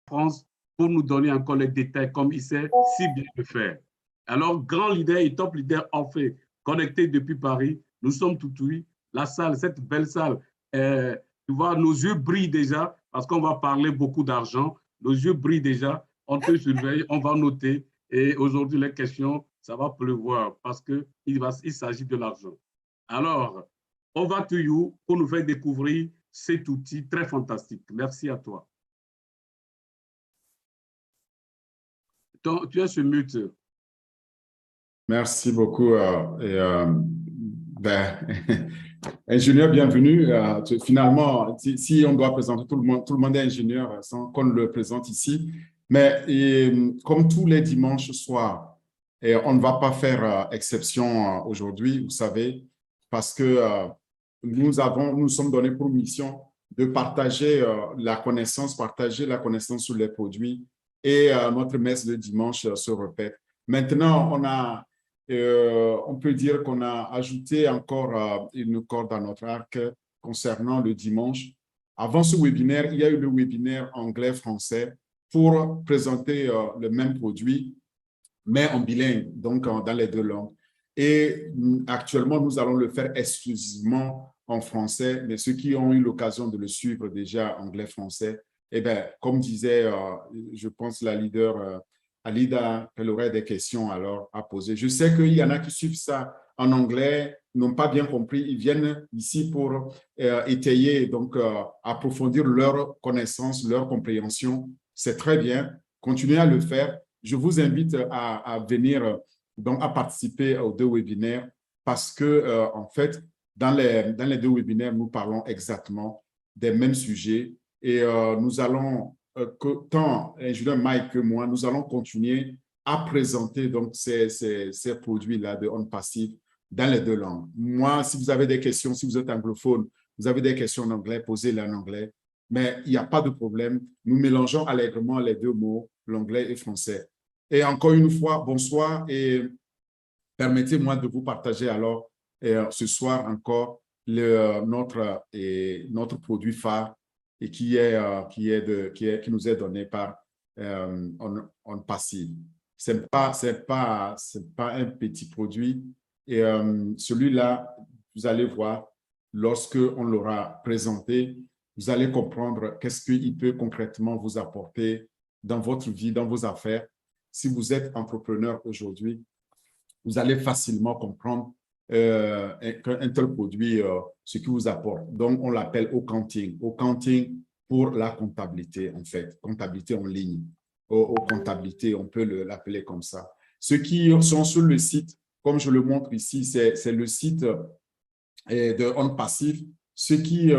France pour nous donner encore les détails comme il sait si bien le faire. Alors, grand leader et top leader en fait, connecté depuis Paris, nous sommes tout oui. La salle, cette belle salle, tu vois, nos yeux brillent déjà parce qu'on va parler beaucoup d'argent. Nos yeux brillent déjà, on te surveille, on va noter. Et aujourd'hui, les questions, ça va pleuvoir parce qu'il s'agit de l'argent. Alors, over to you pour nous faire découvrir cet outil très fantastique. Merci à toi. Donc, tu es sur mute. Merci beaucoup. Ingénieur, bienvenue. Finalement, si on doit présenter tout le monde est ingénieur sans qu'on le présente ici. Mais comme tous les dimanches soirs, on ne va pas faire exception aujourd'hui, vous savez, parce que nous sommes donnés pour mission de partager la connaissance sur les produits et notre messe de dimanche se répète. Maintenant, on peut dire qu'on a ajouté encore une corde à notre arc concernant le dimanche. Avant ce webinaire, il y a eu le webinaire anglais-français pour présenter le même produit, mais en bilingue, donc dans les deux langues. Et actuellement, nous allons le faire exclusivement en français, mais ceux qui ont eu l'occasion de le suivre déjà anglais-français, eh bien, comme disait, je pense, la leader Alida, elle aurait des questions alors à poser. Je sais qu'il y en a qui suivent ça en anglais, n'ont pas bien compris, ils viennent ici pour étayer, donc approfondir leur connaissance, leur compréhension. C'est très bien, continuez à le faire. Je vous invite à venir, donc à participer aux deux webinaires parce que, en fait, dans les deux webinaires, nous parlons exactement des mêmes sujets et nous allons, tant ingénieur Mike que moi, nous allons continuer à présenter donc ces produits-là de OnPassive dans les deux langues. Moi, si vous avez des questions, si vous êtes anglophone, vous avez des questions en anglais, posez-les en anglais. Mais il n'y a pas de problème. Nous mélangeons allègrement les deux mots, l'anglais et français. Et encore une fois, bonsoir et permettez-moi de vous partager alors ce soir encore notre produit phare et qui nous est donné par OnPassive. C'est pas un petit produit et celui-là, vous allez voir, lorsque on l'aura présenté, vous allez comprendre qu'est-ce qu'il peut concrètement vous apporter dans votre vie, dans vos affaires. Si vous êtes entrepreneur aujourd'hui, vous allez facilement comprendre qu'un tel produit, ce qui vous apporte. Donc, on l'appelle accounting. Accounting pour la comptabilité, en fait, comptabilité en ligne. Comptabilité, on peut l'appeler comme ça. Ceux qui sont sur le site, comme je le montre ici, c'est le site de OnPassive. Ceux qui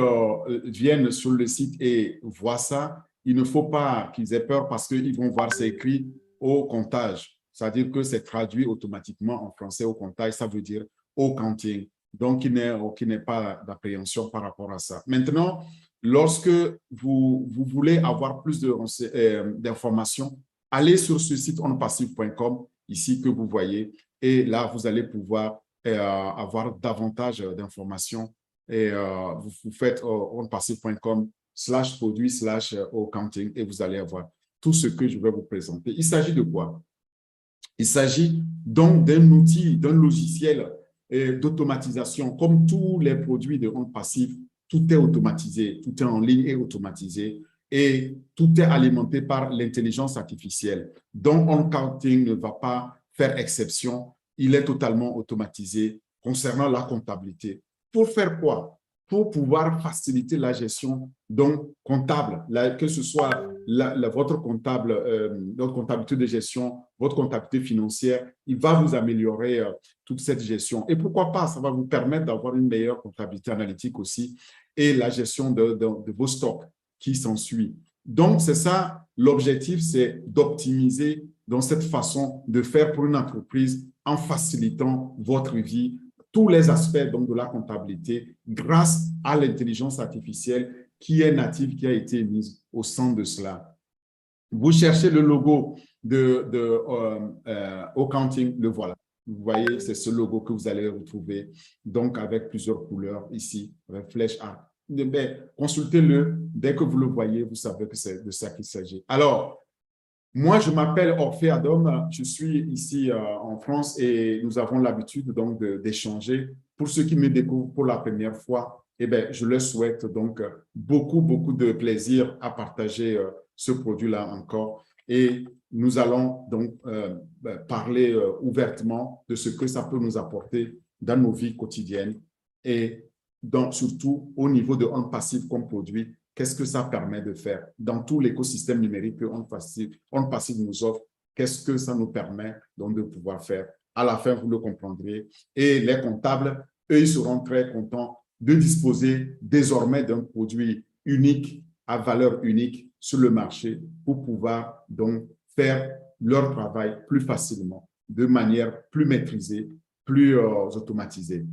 viennent sur le site et voient ça, il ne faut pas qu'ils aient peur parce qu'ils vont voir c'est écrit au comptage. C'est-à-dire que c'est traduit automatiquement en français au comptage, ça veut dire au counting. Donc, il n'est pas d'appréhension par rapport à ça. Maintenant, lorsque vous voulez avoir plus d'informations, allez sur ce site onpassive.com, ici que vous voyez, et là, vous allez pouvoir avoir davantage d'informations. Et vous faites onpassive.com/produit/accounting et vous allez avoir tout ce que je vais vous présenter. Il s'agit de quoi? Il s'agit donc d'un outil, d'un logiciel d'automatisation. Comme tous les produits de OnPassive, tout est automatisé, tout est en ligne et automatisé et tout est alimenté par l'intelligence artificielle. Donc, OnCounting ne va pas faire exception. Il est totalement automatisé concernant la comptabilité. Pour faire quoi? Pour pouvoir faciliter la gestion donc comptable, que ce soit votre comptabilité de gestion, votre comptabilité financière, il va vous améliorer toute cette gestion. Et pourquoi pas, ça va vous permettre d'avoir une meilleure comptabilité analytique aussi et la gestion de vos stocks qui s'ensuit. Donc, c'est ça, l'objectif, c'est d'optimiser dans cette façon de faire pour une entreprise en facilitant votre vie, tous les aspects donc, de la comptabilité grâce à l'intelligence artificielle qui est native, qui a été mise au centre de cela. Vous cherchez le logo de accounting, le voilà. Vous voyez, c'est ce logo que vous allez retrouver, donc avec plusieurs couleurs ici, avec flèche arc. consultez-le. Dès que vous le voyez, vous savez que c'est de ça qu'il s'agit. Alors, moi, je m'appelle Orphée Adom. Je suis ici en France et nous avons l'habitude donc d'échanger. Pour ceux qui me découvrent pour la première fois, eh bien, je leur souhaite donc beaucoup, beaucoup de plaisir à partager ce produit-là encore. Et nous allons donc parler ouvertement de ce que ça peut nous apporter dans nos vies quotidiennes et donc, surtout au niveau de On Passive comme produit. Qu'est-ce que ça permet de faire dans tout l'écosystème numérique que On Passive nous offre? Qu'est-ce que ça nous permet donc de pouvoir faire? À la fin, vous le comprendrez. Et les comptables, eux, ils seront très contents de disposer désormais d'un produit unique, à valeur unique sur le marché pour pouvoir donc faire leur travail plus facilement, de manière plus maîtrisée, plus automatisée.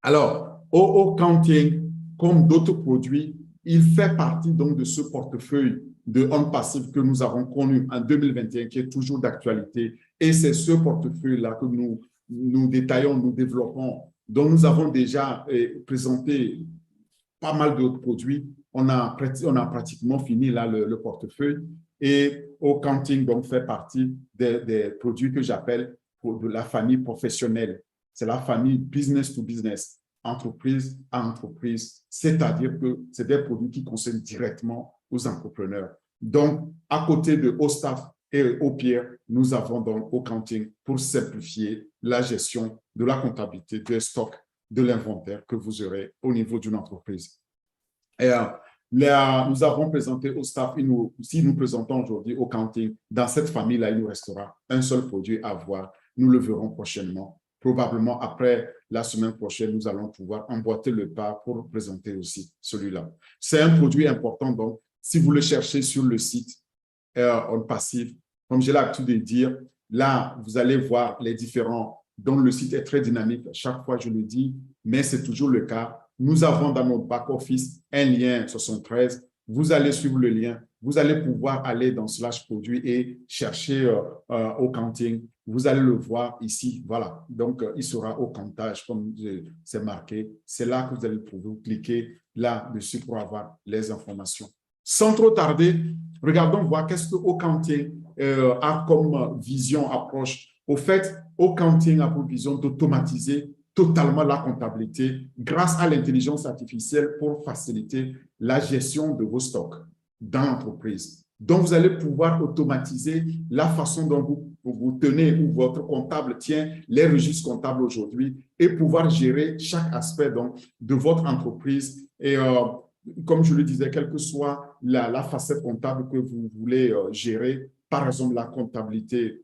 Alors, OO Counting, comme d'autres produits, il fait partie donc de ce portefeuille de On Passive que nous avons connu en 2021, qui est toujours d'actualité. Et c'est ce portefeuille-là que nous détaillons, nous développons, dont nous avons déjà présenté pas mal d'autres produits. On a pratiquement fini là le portefeuille. Et OO Counting donc, fait partie des produits que j'appelle de la famille professionnelle. C'est la famille business to business, entreprise à entreprise, c'est-à-dire que c'est des produits qui concernent directement aux entrepreneurs. Donc, à côté de OStaff et OPierre, nous avons donc OCounting pour simplifier la gestion de la comptabilité, du stock, de l'inventaire que vous aurez au niveau d'une entreprise. Et nous avons présenté OStaff, si nous présentons aujourd'hui OCounting, dans cette famille-là, il nous restera un seul produit à voir. Nous le verrons prochainement. Probablement après la semaine prochaine, nous allons pouvoir emboîter le pas pour présenter aussi celui-là. C'est un produit important, donc si vous le cherchez sur le site On Passive, comme j'ai l'habitude de dire, là, vous allez voir les différents, dont le site est très dynamique. Chaque fois, je le dis, mais c'est toujours le cas. Nous avons dans notre back-office un lien 73. Vous allez suivre le lien. Vous allez pouvoir aller dans slash produit et chercher OCounting. Vous allez le voir ici. Voilà. Donc, il sera au comptage, comme c'est marqué. C'est là que vous allez pouvoir cliquer là-dessus pour avoir les informations. Sans trop tarder, regardons voir qu'est-ce que OCounting a comme vision, approche. Au fait, OCounting a pour vision d'automatiser totalement la comptabilité grâce à l'intelligence artificielle pour faciliter la gestion de vos stocks dans l'entreprise. Donc, vous allez pouvoir automatiser la façon dont vous tenez ou votre comptable tient les registres comptables aujourd'hui et pouvoir gérer chaque aspect donc, de votre entreprise. Et comme je le disais, quelle que soit la facette comptable que vous voulez gérer, par exemple la comptabilité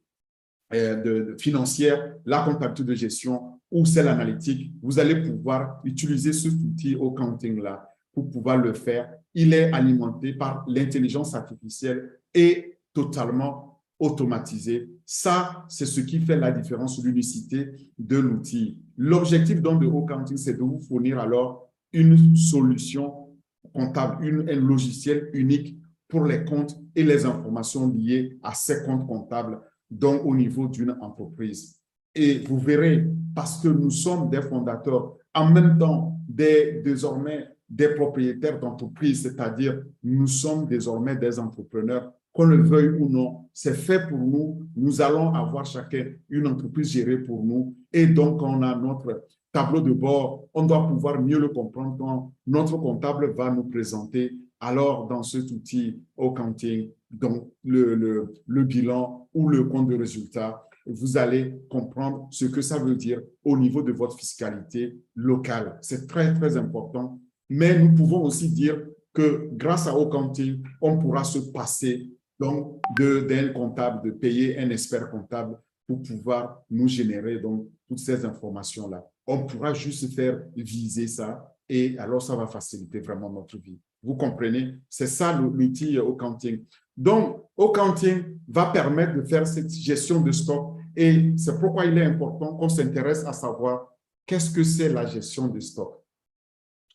financière, la comptabilité de gestion ou celle analytique, vous allez pouvoir utiliser cet outil OCounting-là pour pouvoir le faire. Il est alimenté par l'intelligence artificielle et totalement automatisé. Ça, c'est ce qui fait la différence sur l'unicité de l'outil. L'objectif donc de OCounting, c'est de vous fournir alors une solution comptable, un logiciel unique pour les comptes et les informations liées à ces comptes comptables, donc au niveau d'une entreprise. Et vous verrez, parce que nous sommes des fondateurs, en même temps désormais des propriétaires d'entreprises, c'est-à-dire nous sommes désormais des entrepreneurs, qu'on le veuille ou non, c'est fait pour nous. Nous allons avoir chacun une entreprise gérée pour nous. Et donc, on a notre tableau de bord, on doit pouvoir mieux le comprendre quand notre comptable va nous présenter. Alors, dans cet outil OCounting, donc le bilan ou le compte de résultat, vous allez comprendre ce que ça veut dire au niveau de votre fiscalité locale. C'est très, très important. Mais nous pouvons aussi dire que grâce à OCounting, on pourra se passer donc d'un comptable, de payer un expert comptable pour pouvoir nous générer donc toutes ces informations-là. On pourra juste faire viser ça et alors ça va faciliter vraiment notre vie. Vous comprenez? C'est ça l'outil OCounting. Donc, OCounting va permettre de faire cette gestion de stock et c'est pourquoi il est important qu'on s'intéresse à savoir qu'est-ce que c'est la gestion de stock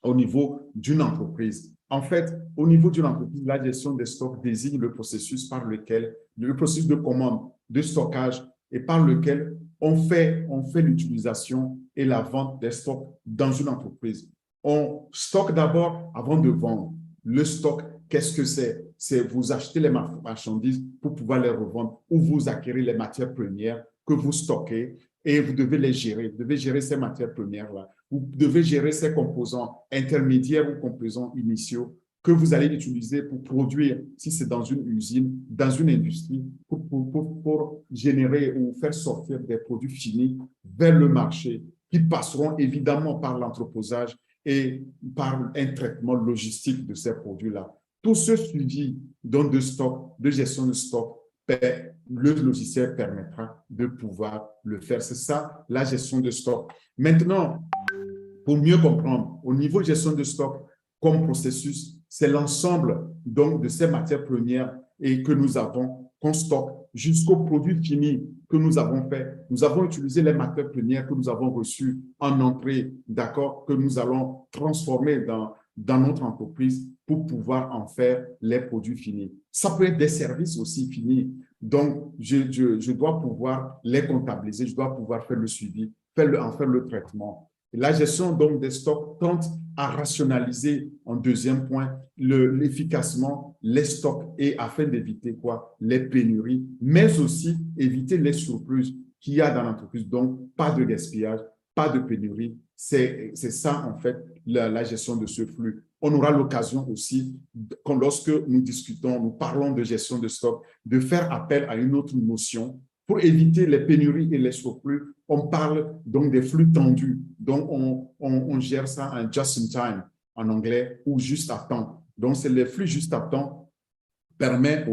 au niveau d'une entreprise. En fait, au niveau d'une entreprise, la gestion des stocks désigne le processus de commande, de stockage et par lequel on fait l'utilisation et la vente des stocks dans une entreprise. On stocke d'abord avant de vendre. Le stock, qu'est-ce que c'est? C'est vous achetez les marchandises pour pouvoir les revendre ou vous acquérez les matières premières que vous stockez et vous devez les gérer. Vous devez gérer ces matières premières-là. Vous devez gérer ces composants intermédiaires ou composants initiaux que vous allez utiliser pour produire, si c'est dans une usine, dans une industrie, pour générer ou faire sortir des produits finis vers le marché qui passeront évidemment par l'entreposage et par un traitement logistique de ces produits-là. Tout ce suivi donc de stock, de gestion de stock, le logiciel permettra de pouvoir le faire. C'est ça, la gestion de stock. Maintenant, pour mieux comprendre, au niveau de gestion de stock comme processus, c'est l'ensemble donc de ces matières premières et que nous avons, qu'on stocke jusqu'au produit fini que nous avons fait. Nous avons utilisé les matières premières que nous avons reçues en entrée, d'accord, que nous allons transformer dans notre entreprise pour pouvoir en faire les produits finis. Ça peut être des services aussi finis. Donc, je dois pouvoir les comptabiliser, je dois pouvoir faire le suivi, en faire le traitement. La gestion donc des stocks tente à rationaliser, en deuxième point, efficacement les stocks et afin d'éviter quoi? Les pénuries, mais aussi éviter les surplus qu'il y a dans l'entreprise. Donc, pas de gaspillage, pas de pénurie. C'est ça, en fait, la gestion de ce flux. On aura l'occasion aussi, lorsque nous discutons, nous parlons de gestion de stock, de faire appel à une autre notion pour éviter les pénuries et les surplus. On parle donc des flux tendus. Donc, on gère ça en just in time en anglais ou juste à temps. Donc, c'est les flux juste à temps permettent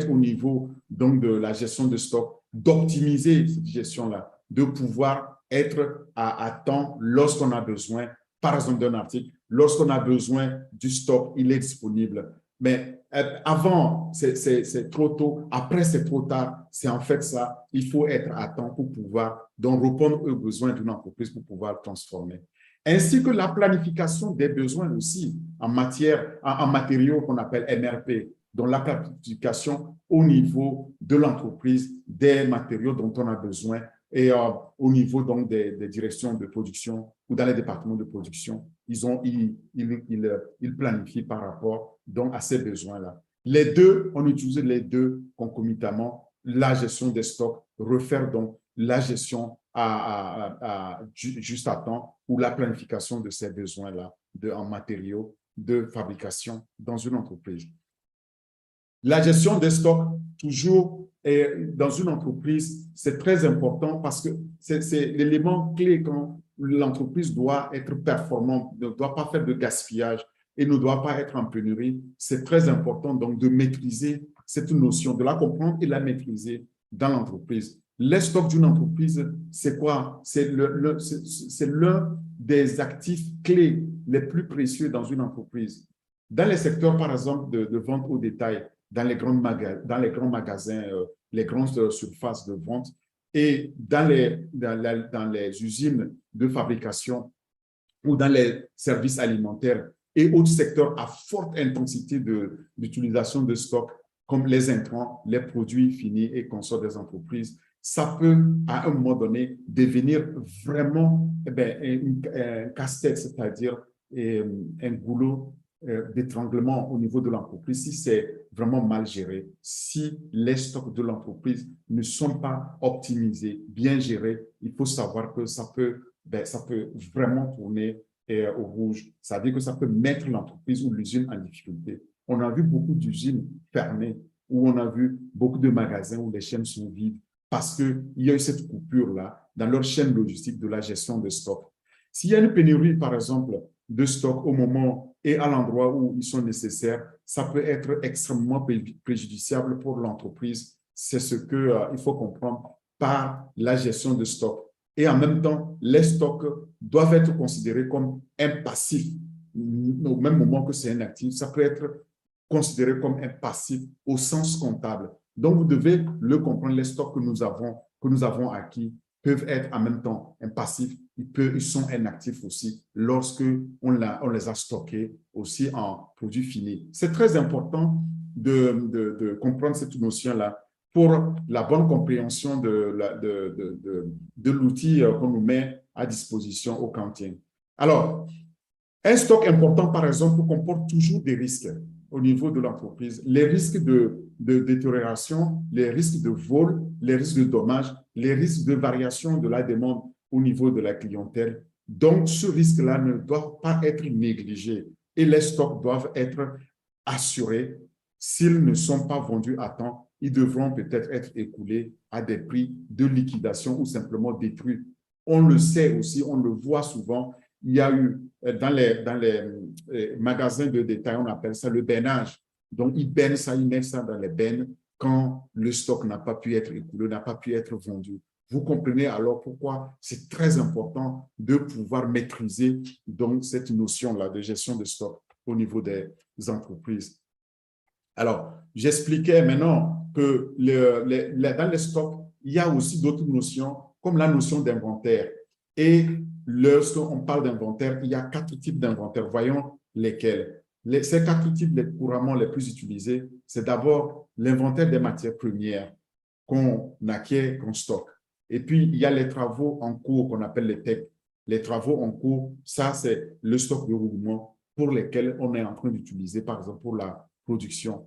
au niveau donc, de la gestion de stock d'optimiser cette gestion-là, de pouvoir être à temps lorsqu'on a besoin, par exemple d'un article, lorsqu'on a besoin du stock, il est disponible. Mais avant, c'est trop tôt. Après, c'est trop tard. C'est en fait ça. Il faut être à temps pour pouvoir donc répondre aux besoins d'une entreprise pour pouvoir transformer. Ainsi que la planification des besoins aussi en matériaux qu'on appelle MRP. Donc, la planification au niveau de l'entreprise des matériaux dont on a besoin et au niveau donc des directions de production ou dans les départements de production, ils planifient par rapport donc à ces besoins-là. Les deux, on utilise les deux concomitamment, la gestion des stocks, refaire donc la gestion juste à temps ou la planification de ces besoins-là en matériaux de fabrication dans une entreprise. La gestion des stocks, toujours dans une entreprise, c'est très important parce que c'est l'élément clé quand l'entreprise doit être performante, ne doit pas faire de gaspillage et ne doit pas être en pénurie. C'est très important donc de maîtriser cette notion, de la comprendre et la maîtriser dans l'entreprise. Les stocks d'une entreprise, c'est quoi? C'est l'un des actifs clés les plus précieux dans une entreprise. Dans les secteurs, par exemple, de vente au détail, dans les grands magasins, les grandes surfaces de vente et dans les usines de fabrication ou dans les services alimentaires et autres secteurs à forte intensité d'utilisation de stock, comme les intrants, les produits finis et consorts des entreprises, ça peut, à un moment donné, devenir vraiment un casse-tête, c'est-à-dire un goulot d'étranglement au niveau de l'entreprise si c'est vraiment mal géré, si les stocks de l'entreprise ne sont pas optimisés, bien gérés. Il faut savoir que ça peut vraiment tourner au rouge. Ça veut dire que ça peut mettre l'entreprise ou l'usine en difficulté. On a vu beaucoup d'usines fermées, où on a vu beaucoup de magasins où les chaînes sont vides parce qu'il y a eu cette coupure-là dans leur chaîne logistique de la gestion de stock. S'il y a une pénurie, par exemple, de stock au moment et à l'endroit où ils sont nécessaires, ça peut être extrêmement préjudiciable pour l'entreprise. C'est ce qu'il faut comprendre par la gestion de stock. Et en même temps, les stocks doivent être considérés comme un passif. Au même moment que c'est un actif, ça peut être considéré comme un passif au sens comptable. Donc, vous devez le comprendre, les stocks que nous avons acquis peuvent être en même temps un passif, ils sont un actif aussi lorsque on les a stockés aussi en produits finis. C'est très important de comprendre cette notion-là pour la bonne compréhension de l'outil qu'on nous met à disposition au Quantième. Alors, Un stock important, par exemple, comporte toujours des risques au niveau de l'entreprise. Les risques de détérioration, les risques de vol, les risques de dommages, les risques de variation de la demande au niveau de la clientèle. Donc, ce risque-là ne doit pas être négligé et les stocks doivent être assurés. S'ils ne sont pas vendus à temps, ils devront peut-être être écoulés à des prix de liquidation ou simplement détruits. On le sait aussi, on le voit souvent. Il y a eu dans les magasins de détail, on appelle ça le bennage. Donc, ils bennent ça, ils mettent ça dans les bennes quand le stock n'a pas pu être écoulé, n'a pas pu être vendu. Vous comprenez alors pourquoi c'est très important de pouvoir maîtriser donc cette notion-là de gestion de stock au niveau des entreprises. Alors, j'expliquais maintenant que dans les stocks, il y a aussi d'autres notions, comme la notion d'inventaire. Et lorsqu'on parle d'inventaire, il y a 4 types d'inventaire. Voyons lesquels. Ces 4 types les couramment les plus utilisés, c'est d'abord l'inventaire des matières premières qu'on acquiert, qu'on stocke. Et puis, il y a les travaux en cours qu'on appelle les TEC. Les travaux en cours, ça, c'est le stock de roulement pour lesquels on est en train d'utiliser, par exemple, pour la production.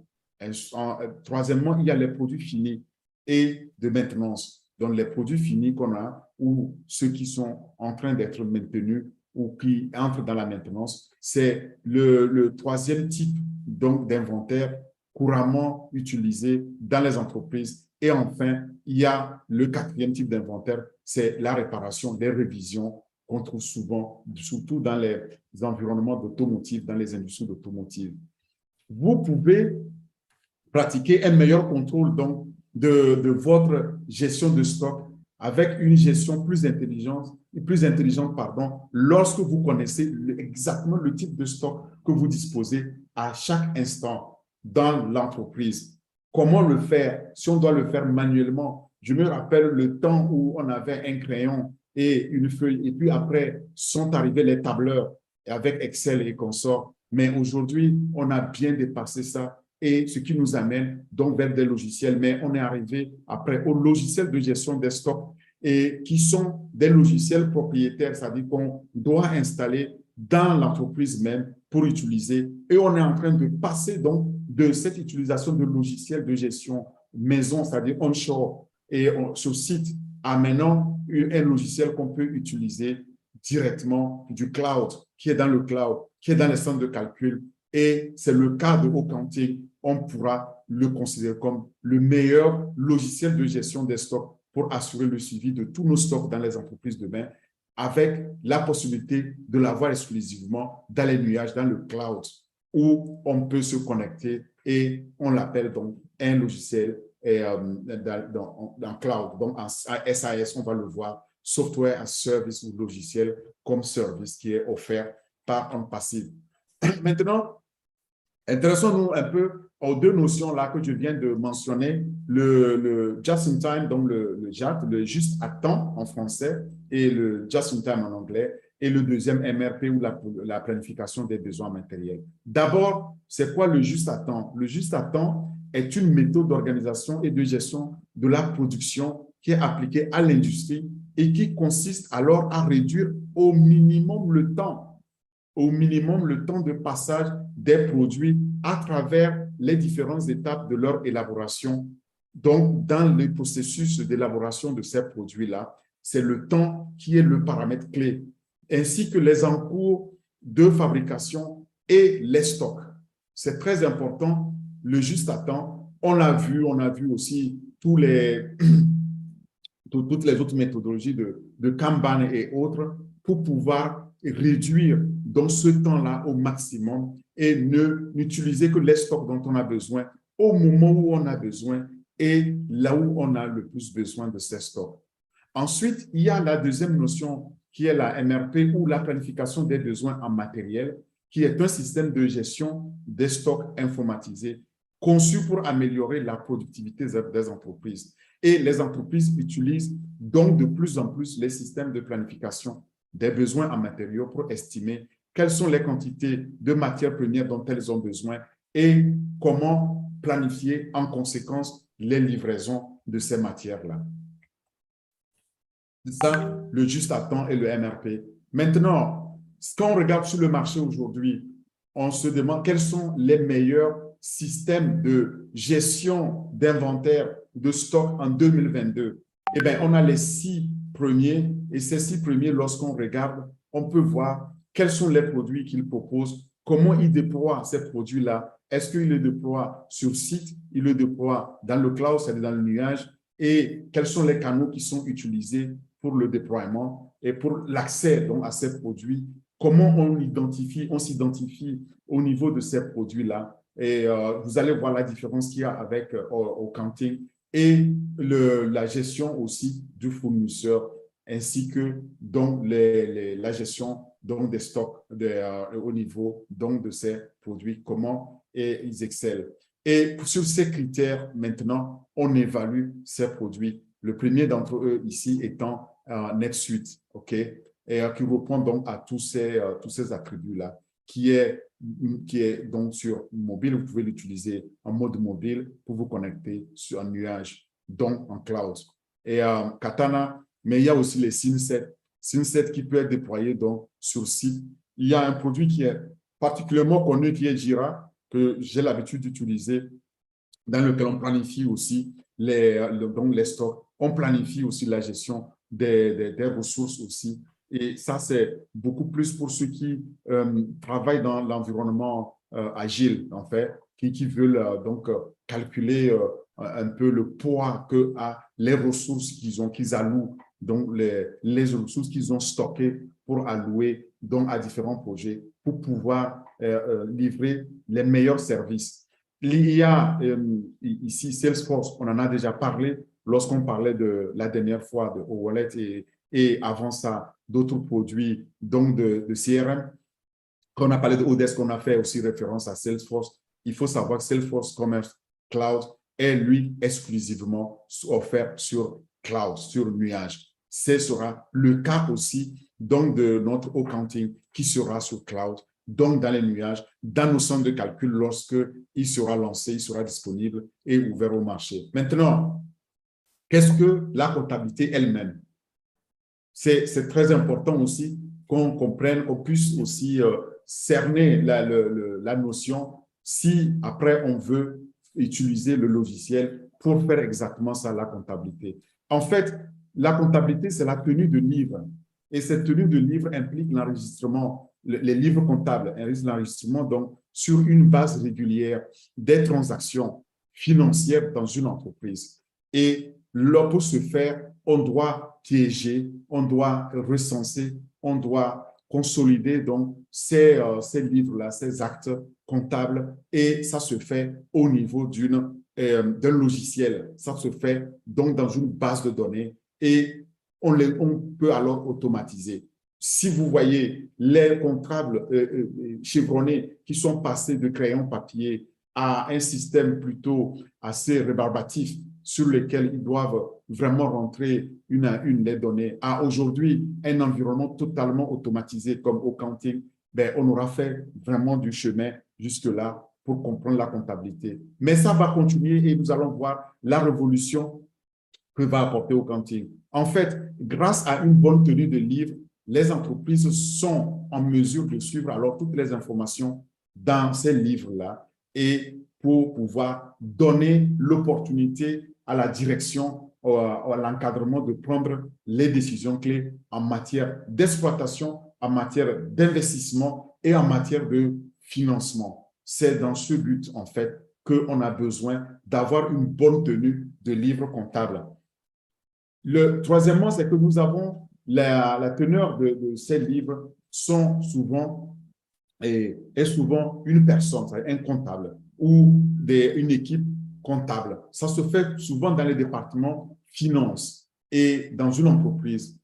Troisièmement, il y a les produits finis et de maintenance. Donc, les produits finis qu'on a ou ceux qui sont en train d'être maintenus ou qui entrent dans la maintenance, c'est le troisième type d'inventaire couramment utilisé dans les entreprises. Et enfin, il y a le quatrième type d'inventaire, c'est la réparation, les révisions qu'on trouve souvent, surtout dans les environnements d'automotive, dans les industries d'automotive. Vous pouvez pratiquer un meilleur contrôle donc, de votre gestion de stock avec une gestion plus intelligente, lorsque vous connaissez exactement le type de stock que vous disposez à chaque instant dans l'entreprise. Comment le faire? Si on doit le faire manuellement, je me rappelle le temps où on avait un crayon et une feuille, et puis après sont arrivés les tableurs avec Excel et consorts. Mais aujourd'hui, on a bien dépassé ça et ce qui nous amène donc vers des logiciels. Mais on est arrivé après aux logiciels de gestion des stocks et qui sont des logiciels propriétaires, c'est-à-dire qu'on doit installer dans l'entreprise même pour utiliser. Et on est en train de passer donc de cette utilisation de logiciels de gestion maison, c'est-à-dire onshore et sur site, à maintenant un logiciel qu'on peut utiliser directement du cloud, qui est dans le cloud, qui est dans les centres de calcul. Et c'est le cas de Haut-Quantique. On pourra le considérer comme le meilleur logiciel de gestion des stocks pour assurer le suivi de tous nos stocks dans les entreprises demain, avec la possibilité de l'avoir exclusivement dans les nuages, dans le cloud, où on peut se connecter et on l'appelle donc un logiciel dans cloud. Donc en SAS, on va le voir, software as service ou logiciel comme service qui est offert par un passif. Maintenant, intéressons-nous un peu aux deux notions-là que je viens de mentionner, le just in time, donc le JAT, le juste à temps en français, et le just in time en anglais, et le deuxième MRP ou la planification des besoins matériels. D'abord, c'est quoi le juste à temps? Le juste à temps est une méthode d'organisation et de gestion de la production qui est appliquée à l'industrie et qui consiste alors à réduire au minimum le temps de passage des produits à travers les différentes étapes de leur élaboration. Donc, dans le processus d'élaboration de ces produits-là, c'est le temps qui est le paramètre clé, ainsi que les encours de fabrication et les stocks. C'est très important, le juste à temps. On a vu aussi toutes les autres méthodologies de Kanban et autres pour pouvoir réduire dans ce temps-là au maximum et n'utiliser que les stocks dont on a besoin au moment où on a besoin et là où on a le plus besoin de ces stocks. Ensuite, il y a la deuxième notion qui est la MRP ou la planification des besoins en matériel, qui est un système de gestion des stocks informatisés conçu pour améliorer la productivité des entreprises. Et les entreprises utilisent donc de plus en plus les systèmes de planification des besoins en matériaux pour estimer quelles sont les quantités de matières premières dont elles ont besoin et comment planifier en conséquence les livraisons de ces matières-là. C'est ça, le juste à temps et le MRP. Maintenant, quand on regarde sur le marché aujourd'hui, on se demande quels sont les meilleurs systèmes de gestion d'inventaire, de stock en 2022. Eh bien, on a les 6 premiers et ces 6 premiers, lorsqu'on regarde, on peut voir quels sont les produits qu'ils proposent, comment ils déploient ces produits-là. Est-ce qu'ils les déploient sur site, ils le déploient dans le cloud, c'est-à-dire dans le nuage, et quels sont les canaux qui sont utilisés pour le déploiement et pour l'accès donc à ces produits. Comment on s'identifie au niveau de ces produits-là. Et vous allez voir la différence qu'il y a avec accounting et la gestion aussi du fournisseur ainsi que donc la gestion donc des stocks au niveau donc de ces produits, comment ils excellent. Et sur ces critères, maintenant, on évalue ces produits. Le premier d'entre eux ici étant NetSuite, OK, et qui répond donc à tous ces attributs-là, qui est donc sur mobile. Vous pouvez l'utiliser en mode mobile pour vous connecter sur un nuage, donc en cloud. Et Katana, mais il y a aussi les Synset qui peut être déployé donc sur site. Il y a un produit qui est particulièrement connu qui est Jira, que j'ai l'habitude d'utiliser, dans lequel on planifie aussi donc les stocks. On planifie aussi la gestion des ressources aussi. Et ça, c'est beaucoup plus pour ceux qui travaillent dans l'environnement agile, en fait, qui veulent donc calculer un peu le poids que a les ressources qu'ils allouent, donc les ressources qu'ils ont stockées pour allouer donc à différents projets pour pouvoir livrer les meilleurs services. Il y a ici Salesforce, on en a déjà parlé lorsqu'on parlait de la dernière fois de Wallet et avant ça, d'autres produits donc de CRM. Quand on a parlé de Odesk, on a fait aussi référence à Salesforce. Il faut savoir que Salesforce Commerce Cloud est, lui, exclusivement offert sur cloud, sur nuage. Ce sera le cas aussi donc de notre accounting qui sera sur cloud, donc dans les nuages, dans nos centres de calcul lorsqu'il sera lancé, il sera disponible et ouvert au marché. Maintenant, qu'est-ce que la comptabilité elle-même? C'est très important aussi qu'on comprenne, qu'on puisse aussi cerner la notion si après on veut utiliser le logiciel pour faire exactement ça, la comptabilité. En fait, la comptabilité, c'est la tenue de livres. Et cette tenue de livres implique l'enregistrement, les livres comptables, l'enregistrement donc sur une base régulière des transactions financières dans une entreprise. Et là, pour ce faire, on doit piéger, on doit recenser, on doit consolider donc ces livres-là, ces actes comptables, et ça se fait au niveau d'un logiciel. Ça se fait donc dans une base de données et on peut alors automatiser. Si vous voyez les comptables chevronnés qui sont passés de crayon papier à un système plutôt assez rébarbatif sur lequel ils doivent vraiment rentrer une à une les données, à aujourd'hui un environnement totalement automatisé comme accounting, ben, on aura fait vraiment du chemin jusque-là pour comprendre la comptabilité. Mais ça va continuer et nous allons voir la révolution que va apporter accounting. En fait, grâce à une bonne tenue de livre, les entreprises sont en mesure de suivre alors toutes les informations dans ces livres-là et pour pouvoir donner l'opportunité à la direction, à l'encadrement de prendre les décisions clés en matière d'exploitation, en matière d'investissement et en matière de financement. C'est dans ce but, en fait, qu'on a besoin d'avoir une bonne tenue de livre comptable. Troisièmement, c'est que nous avons la teneur de ces livres sont souvent est souvent une personne, un comptable ou une équipe comptable. Ça se fait souvent dans les départements finances et dans une entreprise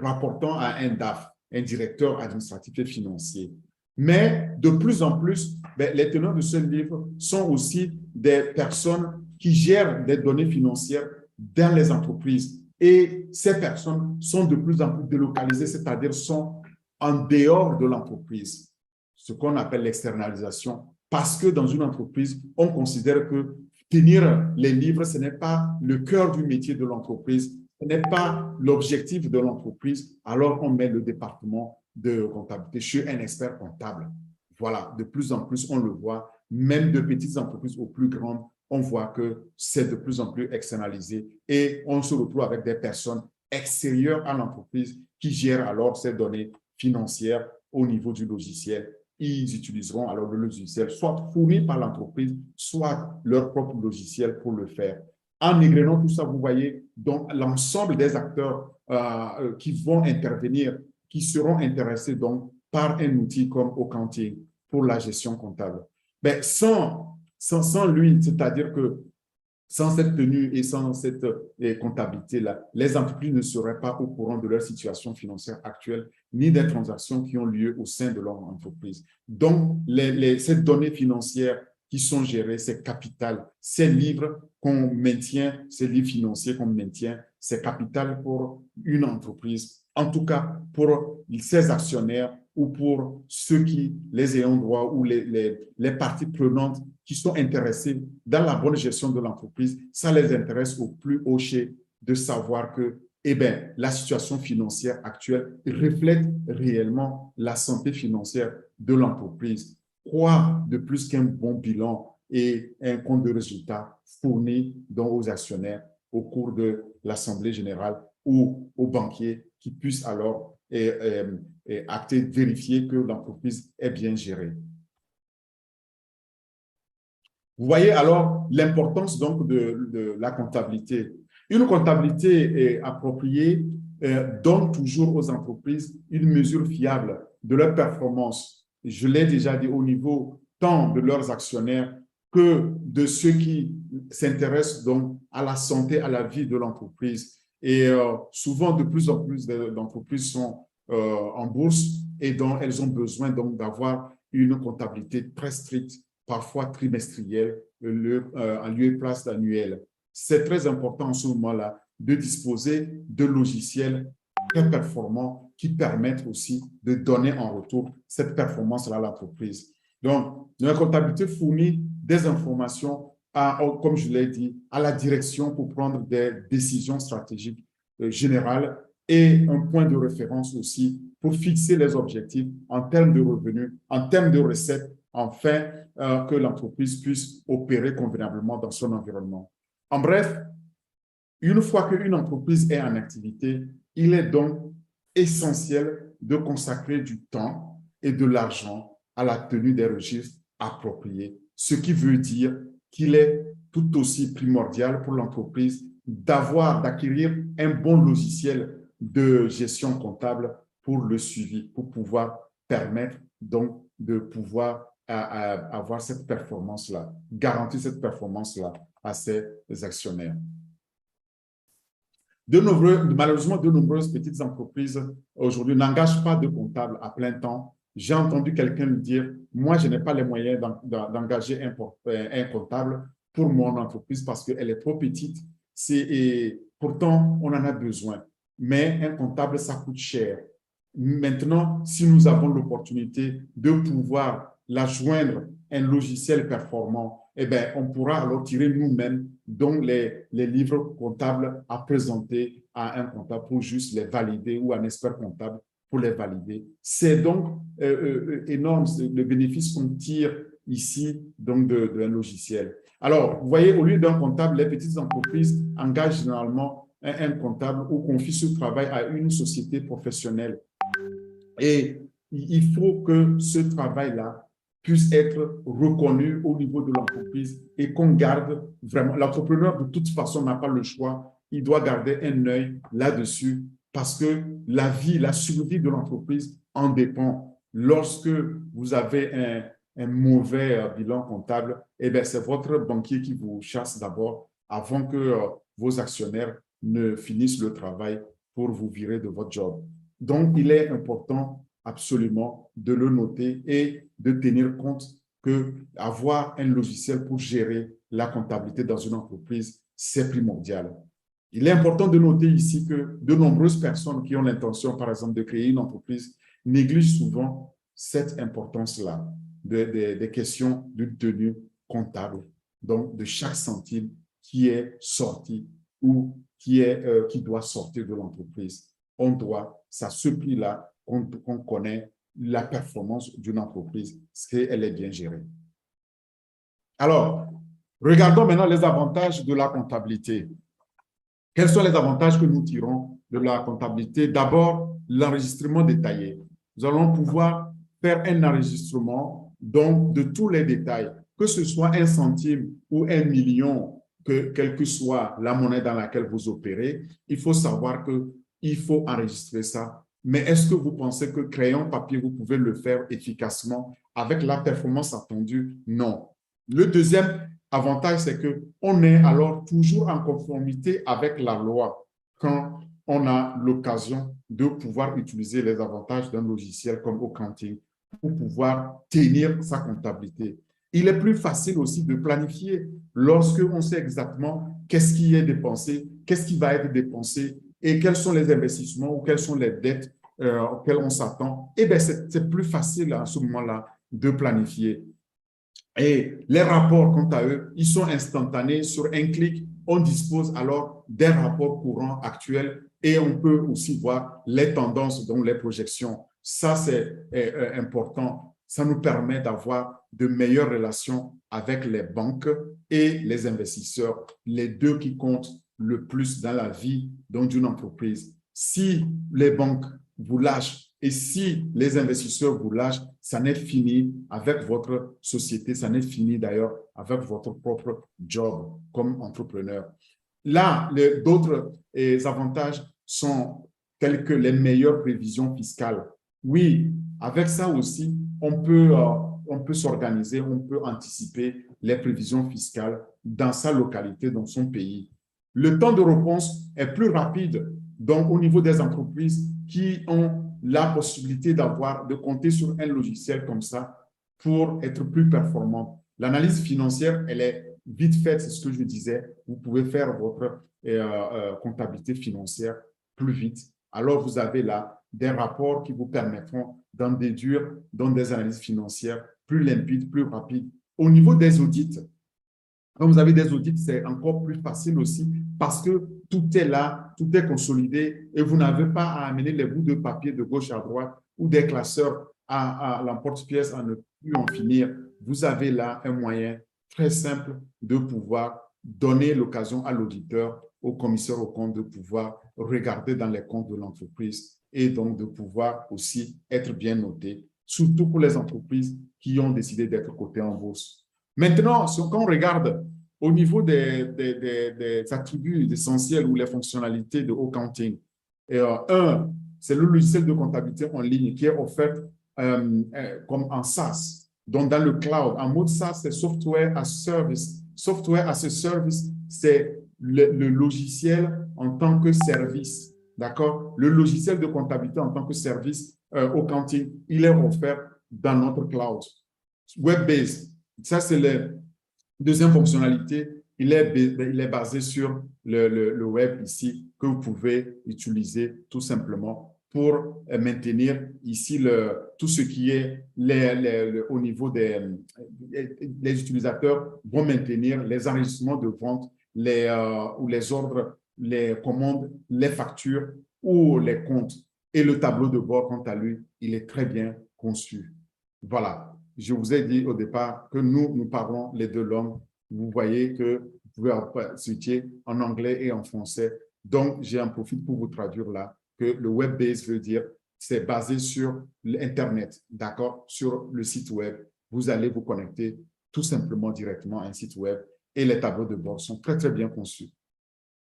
rapportant à un DAF, un directeur administratif et financier. Mais de plus en plus, les teneurs de ce livre sont aussi des personnes qui gèrent des données financières dans les entreprises. Et ces personnes sont de plus en plus délocalisées, c'est-à-dire sont en dehors de l'entreprise, ce qu'on appelle l'externalisation, parce que dans une entreprise, on considère que tenir les livres, ce n'est pas le cœur du métier de l'entreprise, ce n'est pas l'objectif de l'entreprise, alors on met le département de comptabilité chez un expert comptable. Voilà, de plus en plus, on le voit, même de petites entreprises aux plus grandes, on voit que c'est de plus en plus externalisé et on se retrouve avec des personnes extérieures à l'entreprise qui gèrent alors ces données financières au niveau du logiciel. Ils utiliseront alors le logiciel soit fourni par l'entreprise, soit leur propre logiciel pour le faire. En égrenant tout ça, vous voyez donc l'ensemble des acteurs qui vont intervenir, qui seront intéressés donc par un outil comme Accounting pour la gestion comptable. Mais sans lui, c'est-à-dire que sans cette tenue et sans cette comptabilité-là, les entreprises ne seraient pas au courant de leur situation financière actuelle ni des transactions qui ont lieu au sein de leur entreprise. Donc, ces données financières qui sont gérées, c'est capital. Ces livres qu'on maintient, ces livres financiers qu'on maintient, c'est capital pour une entreprise, en tout cas pour ses actionnaires ou pour ceux qui, les ayants droit ou les parties prenantes qui sont intéressés dans la bonne gestion de l'entreprise, ça les intéresse au plus haut chez de savoir que la situation financière actuelle reflète réellement la santé financière de l'entreprise. Quoi de plus qu'un bon bilan et un compte de résultat fourni aux actionnaires au cours de l'Assemblée générale ou aux banquiers qui puissent alors acter, vérifier que l'entreprise est bien gérée. Vous voyez alors l'importance donc de la comptabilité. Une comptabilité appropriée donne toujours aux entreprises une mesure fiable de leur performance. Je l'ai déjà dit au niveau tant de leurs actionnaires que de ceux qui s'intéressent donc à la santé, à la vie de l'entreprise. Et souvent, de plus en plus d'entreprises sont en bourse et donc elles ont besoin donc d'avoir une comptabilité très stricte, parfois trimestrielle, en lieu et place d'annuel. C'est très important en ce moment-là de disposer de logiciels très performants qui permettent aussi de donner en retour cette performance-là à l'entreprise. Donc, la comptabilité fournit des informations, comme je l'ai dit, à la direction pour prendre des décisions stratégiques générales et un point de référence aussi pour fixer les objectifs en termes de revenus, en termes de recettes, afin que l'entreprise puisse opérer convenablement dans son environnement. En bref, une fois qu'une entreprise est en activité, il est donc essentiel de consacrer du temps et de l'argent à la tenue des registres appropriés, ce qui veut dire qu'il est tout aussi primordial pour l'entreprise d'acquérir un bon logiciel de gestion comptable pour le suivi, pour pouvoir permettre donc de pouvoir avoir cette performance-là, garantir cette performance-là à ses actionnaires. Malheureusement, de nombreuses petites entreprises aujourd'hui n'engagent pas de comptable à plein temps. J'ai entendu quelqu'un me dire, moi, je n'ai pas les moyens d'engager un comptable pour mon entreprise parce qu'elle est trop petite. Et pourtant, on en a besoin. Mais un comptable, ça coûte cher. Maintenant, si nous avons l'opportunité de pouvoir la joindre un logiciel performant, on pourra alors tirer nous-mêmes donc les livres comptables à présenter à un comptable pour juste les valider ou à un expert comptable pour les valider. C'est donc énorme le bénéfice qu'on tire ici donc d'un logiciel. Alors, vous voyez, au lieu d'un comptable, les petites entreprises engagent généralement un comptable ou confient ce travail à une société professionnelle. Et il faut que ce travail-là puisse être reconnu au niveau de l'entreprise et qu'on garde vraiment. L'entrepreneur, de toute façon, n'a pas le choix. Il doit garder un œil là-dessus parce que la vie, la survie de l'entreprise en dépend. Lorsque vous avez un mauvais bilan comptable, c'est votre banquier qui vous chasse d'abord avant que vos actionnaires ne finissent le travail pour vous virer de votre job. Donc, il est important absolument de le noter et de tenir compte qu'avoir un logiciel pour gérer la comptabilité dans une entreprise, c'est primordial. Il est important de noter ici que de nombreuses personnes qui ont l'intention, par exemple, de créer une entreprise négligent souvent cette importance-là des questions de tenue comptable, donc de chaque centime qui est sorti ou qui doit sortir de l'entreprise. On doit, ça ce prix-là qu'on connaît la performance d'une entreprise, si elle est bien gérée. Alors, regardons maintenant les avantages de la comptabilité. Quels sont les avantages que nous tirons de la comptabilité? D'abord, l'enregistrement détaillé. Nous allons pouvoir faire un enregistrement donc, de tous les détails, que ce soit 1 centime ou 1 million, quelle que soit la monnaie dans laquelle vous opérez, il faut savoir qu'il faut enregistrer ça. Mais est-ce que vous pensez que crayon papier, vous pouvez le faire efficacement avec la performance attendue? Non. Le deuxième avantage, c'est qu'on est alors toujours en conformité avec la loi quand on a l'occasion de pouvoir utiliser les avantages d'un logiciel comme Accounting pour pouvoir tenir sa comptabilité. Il est plus facile aussi de planifier lorsque on sait exactement qu'est-ce qui est dépensé, qu'est-ce qui va être dépensé et quels sont les investissements ou quelles sont les dettes auxquelles on s'attend. Eh bien, c'est plus facile à ce moment-là de planifier. Et les rapports, quant à eux, ils sont instantanés. Sur un clic, on dispose alors des rapports courants actuels et on peut aussi voir les tendances, donc les projections. Ça, c'est important. Ça nous permet d'avoir de meilleures relations avec les banques et les investisseurs, les deux qui comptent le plus dans la vie d'une entreprise. Si les banques vous lâchent et si les investisseurs vous lâchent, ça n'est fini avec votre société, ça n'est fini d'ailleurs avec votre propre job comme entrepreneur. Là, d'autres avantages sont tels que les meilleures prévisions fiscales. Oui, avec ça aussi, on peut s'organiser, on peut anticiper les prévisions fiscales dans sa localité, dans son pays. Le temps de réponse est plus rapide, donc au niveau des entreprises qui ont la possibilité de compter sur un logiciel comme ça pour être plus performant. L'analyse financière, elle est vite faite, c'est ce que je disais. Vous pouvez faire votre comptabilité financière plus vite. Alors, vous avez là des rapports qui vous permettront d'en déduire dans des analyses financières plus limpides, plus rapides. Au niveau des audits, quand vous avez des audits, c'est encore plus facile aussi parce que tout est là, tout est consolidé et vous n'avez pas à amener les bouts de papier de gauche à droite ou des classeurs à l'emporte-pièce à ne plus en finir. Vous avez là un moyen très simple de pouvoir donner l'occasion à l'auditeur, au commissaire aux comptes de pouvoir regarder dans les comptes de l'entreprise et donc de pouvoir aussi être bien noté, surtout pour les entreprises qui ont décidé d'être cotées en bourse. Maintenant, quand on regarde au niveau des attributs essentiels ou les fonctionnalités de Accounting, c'est le logiciel de comptabilité en ligne qui est offert comme en SaaS. Donc, dans le cloud, en mode SaaS, c'est Software as Service. Software as a Service, c'est le logiciel en tant que service. D'accord? Le logiciel de comptabilité en tant que service Accounting, il est offert dans notre cloud. Web-based. Ça, c'est la deuxième fonctionnalité. Il est basé sur le web ici que vous pouvez utiliser tout simplement pour maintenir ici tout ce qui est au niveau des utilisateurs vont maintenir les enregistrements de vente, ou les ordres, les commandes, les factures ou les comptes. Et le tableau de bord, quant à lui, il est très bien conçu. Voilà. Je vous ai dit au départ que nous parlons les deux langues. Vous voyez que vous pouvez switcher en anglais et en français. Donc, j'en profite pour vous traduire là que le web-based veut dire c'est basé sur l'Internet, d'accord, sur le site web. Vous allez vous connecter tout simplement directement à un site web et les tableaux de bord sont très, très bien conçus.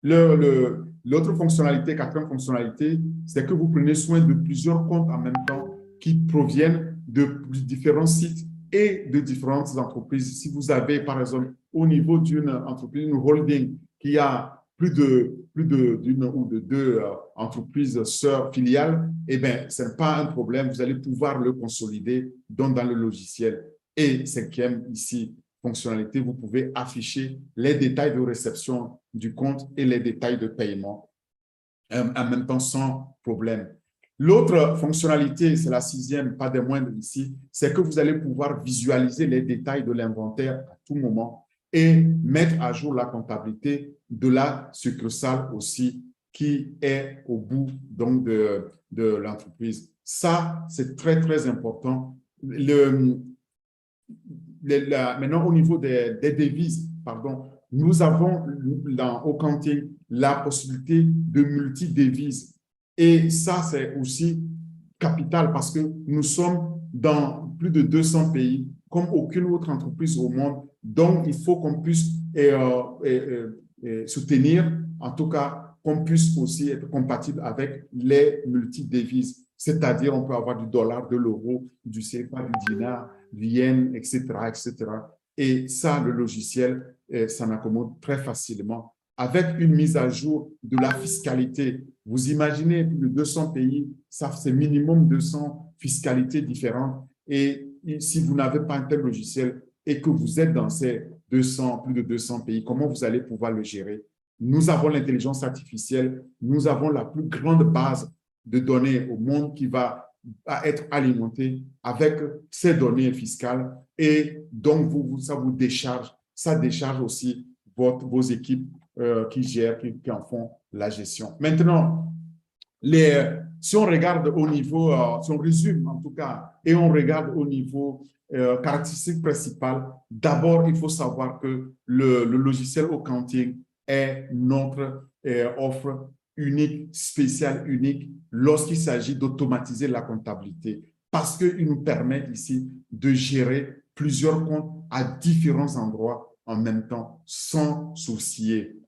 L'autre fonctionnalité, quatrième fonctionnalité, c'est que vous prenez soin de plusieurs comptes en même temps qui proviennent de différents sites et de différentes entreprises. Si vous avez, par exemple, au niveau d'une entreprise, une holding qui a plus d'une ou de deux entreprises sœurs filiales, eh bien, ce n'est pas un problème. Vous allez pouvoir le consolider dans le logiciel. Et cinquième, ici, fonctionnalité, vous pouvez afficher les détails de réception du compte et les détails de paiement en même temps sans problème. L'autre fonctionnalité, c'est la sixième, pas des moindres ici, c'est que vous allez pouvoir visualiser les détails de l'inventaire à tout moment et mettre à jour la comptabilité de la succursale aussi qui est au bout donc, de l'entreprise. Ça, c'est très, très important. Maintenant, au niveau des devises, pardon, nous avons au Counting la possibilité de multi-devises. Et ça, c'est aussi capital parce que nous sommes dans plus de 200 pays, comme aucune autre entreprise au monde. Donc, il faut qu'on puisse soutenir, en tout cas, qu'on puisse aussi être compatible avec les multi-devises. C'est-à-dire, on peut avoir du dollar, de l'euro, du CFA, du dinar, du yen, etc., etc. Et ça, le logiciel, ça accommode très facilement. Avec une mise à jour de la fiscalité, vous imaginez plus de 200 pays, ça c'est minimum 200 fiscalités différentes. Et si vous n'avez pas un tel logiciel et que vous êtes dans ces 200, plus de 200 pays, comment vous allez pouvoir le gérer? Nous avons l'intelligence artificielle, nous avons la plus grande base de données au monde qui va être alimentée avec ces données fiscales et donc ça décharge aussi vos équipes qui gèrent, qui en font la gestion. Maintenant, si on regarde au niveau, si on résume en tout cas, et on regarde au niveau caractéristique principale, d'abord, il faut savoir que le logiciel Accounting est notre offre unique, spéciale, unique, lorsqu'il s'agit d'automatiser la comptabilité, parce qu'il nous permet ici de gérer plusieurs comptes à différents endroits en même temps, sans soucier.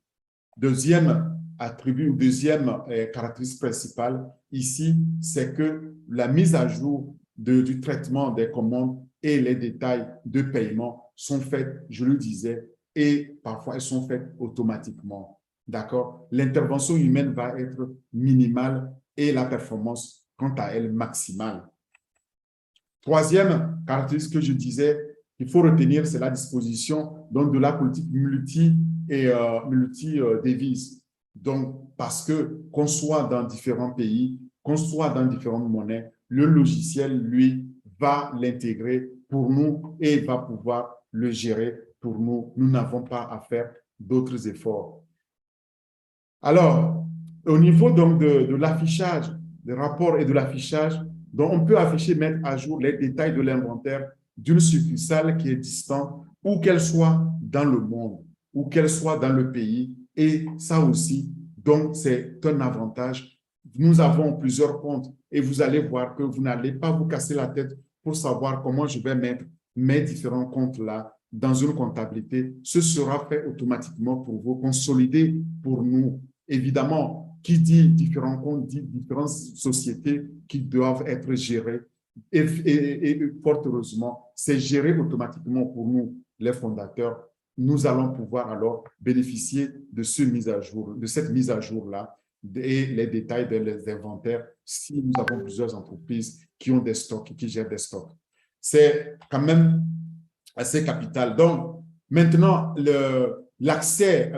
Deuxième attribut ou deuxième caractéristique principale ici, c'est que la mise à jour du traitement des commandes et les détails de paiement sont faits, je le disais, et parfois elles sont faites automatiquement. D'accord? L'intervention humaine va être minimale et la performance, quant à elle, maximale. Troisième caractéristique que je disais, il faut retenir, c'est la disposition donc, de la politique multi-devises. Donc, parce que qu'on soit dans différents pays, qu'on soit dans différentes monnaies, le logiciel, lui, va l'intégrer pour nous et va pouvoir le gérer pour nous. Nous n'avons pas à faire d'autres efforts. Alors, au niveau donc de l'affichage, des rapports et de l'affichage, donc on peut afficher, mettre à jour les détails de l'inventaire d'une succursale qui est distante, ou qu'elle soit dans le monde, ou qu'elle soit dans le pays. Et ça aussi, donc c'est un avantage. Nous avons plusieurs comptes et vous allez voir que vous n'allez pas vous casser la tête pour savoir comment je vais mettre mes différents comptes-là dans une comptabilité. Ce sera fait automatiquement pour vous, consolidé pour nous. Évidemment, qui dit différents comptes dit différentes sociétés qui doivent être gérées. Et fort heureusement, c'est géré automatiquement pour nous, les fondateurs. Nous allons pouvoir alors bénéficier de cette mise à jour-là et les détails des inventaires si nous avons plusieurs entreprises qui ont des stocks et qui gèrent des stocks. C'est quand même assez capital. Donc, maintenant, l'accès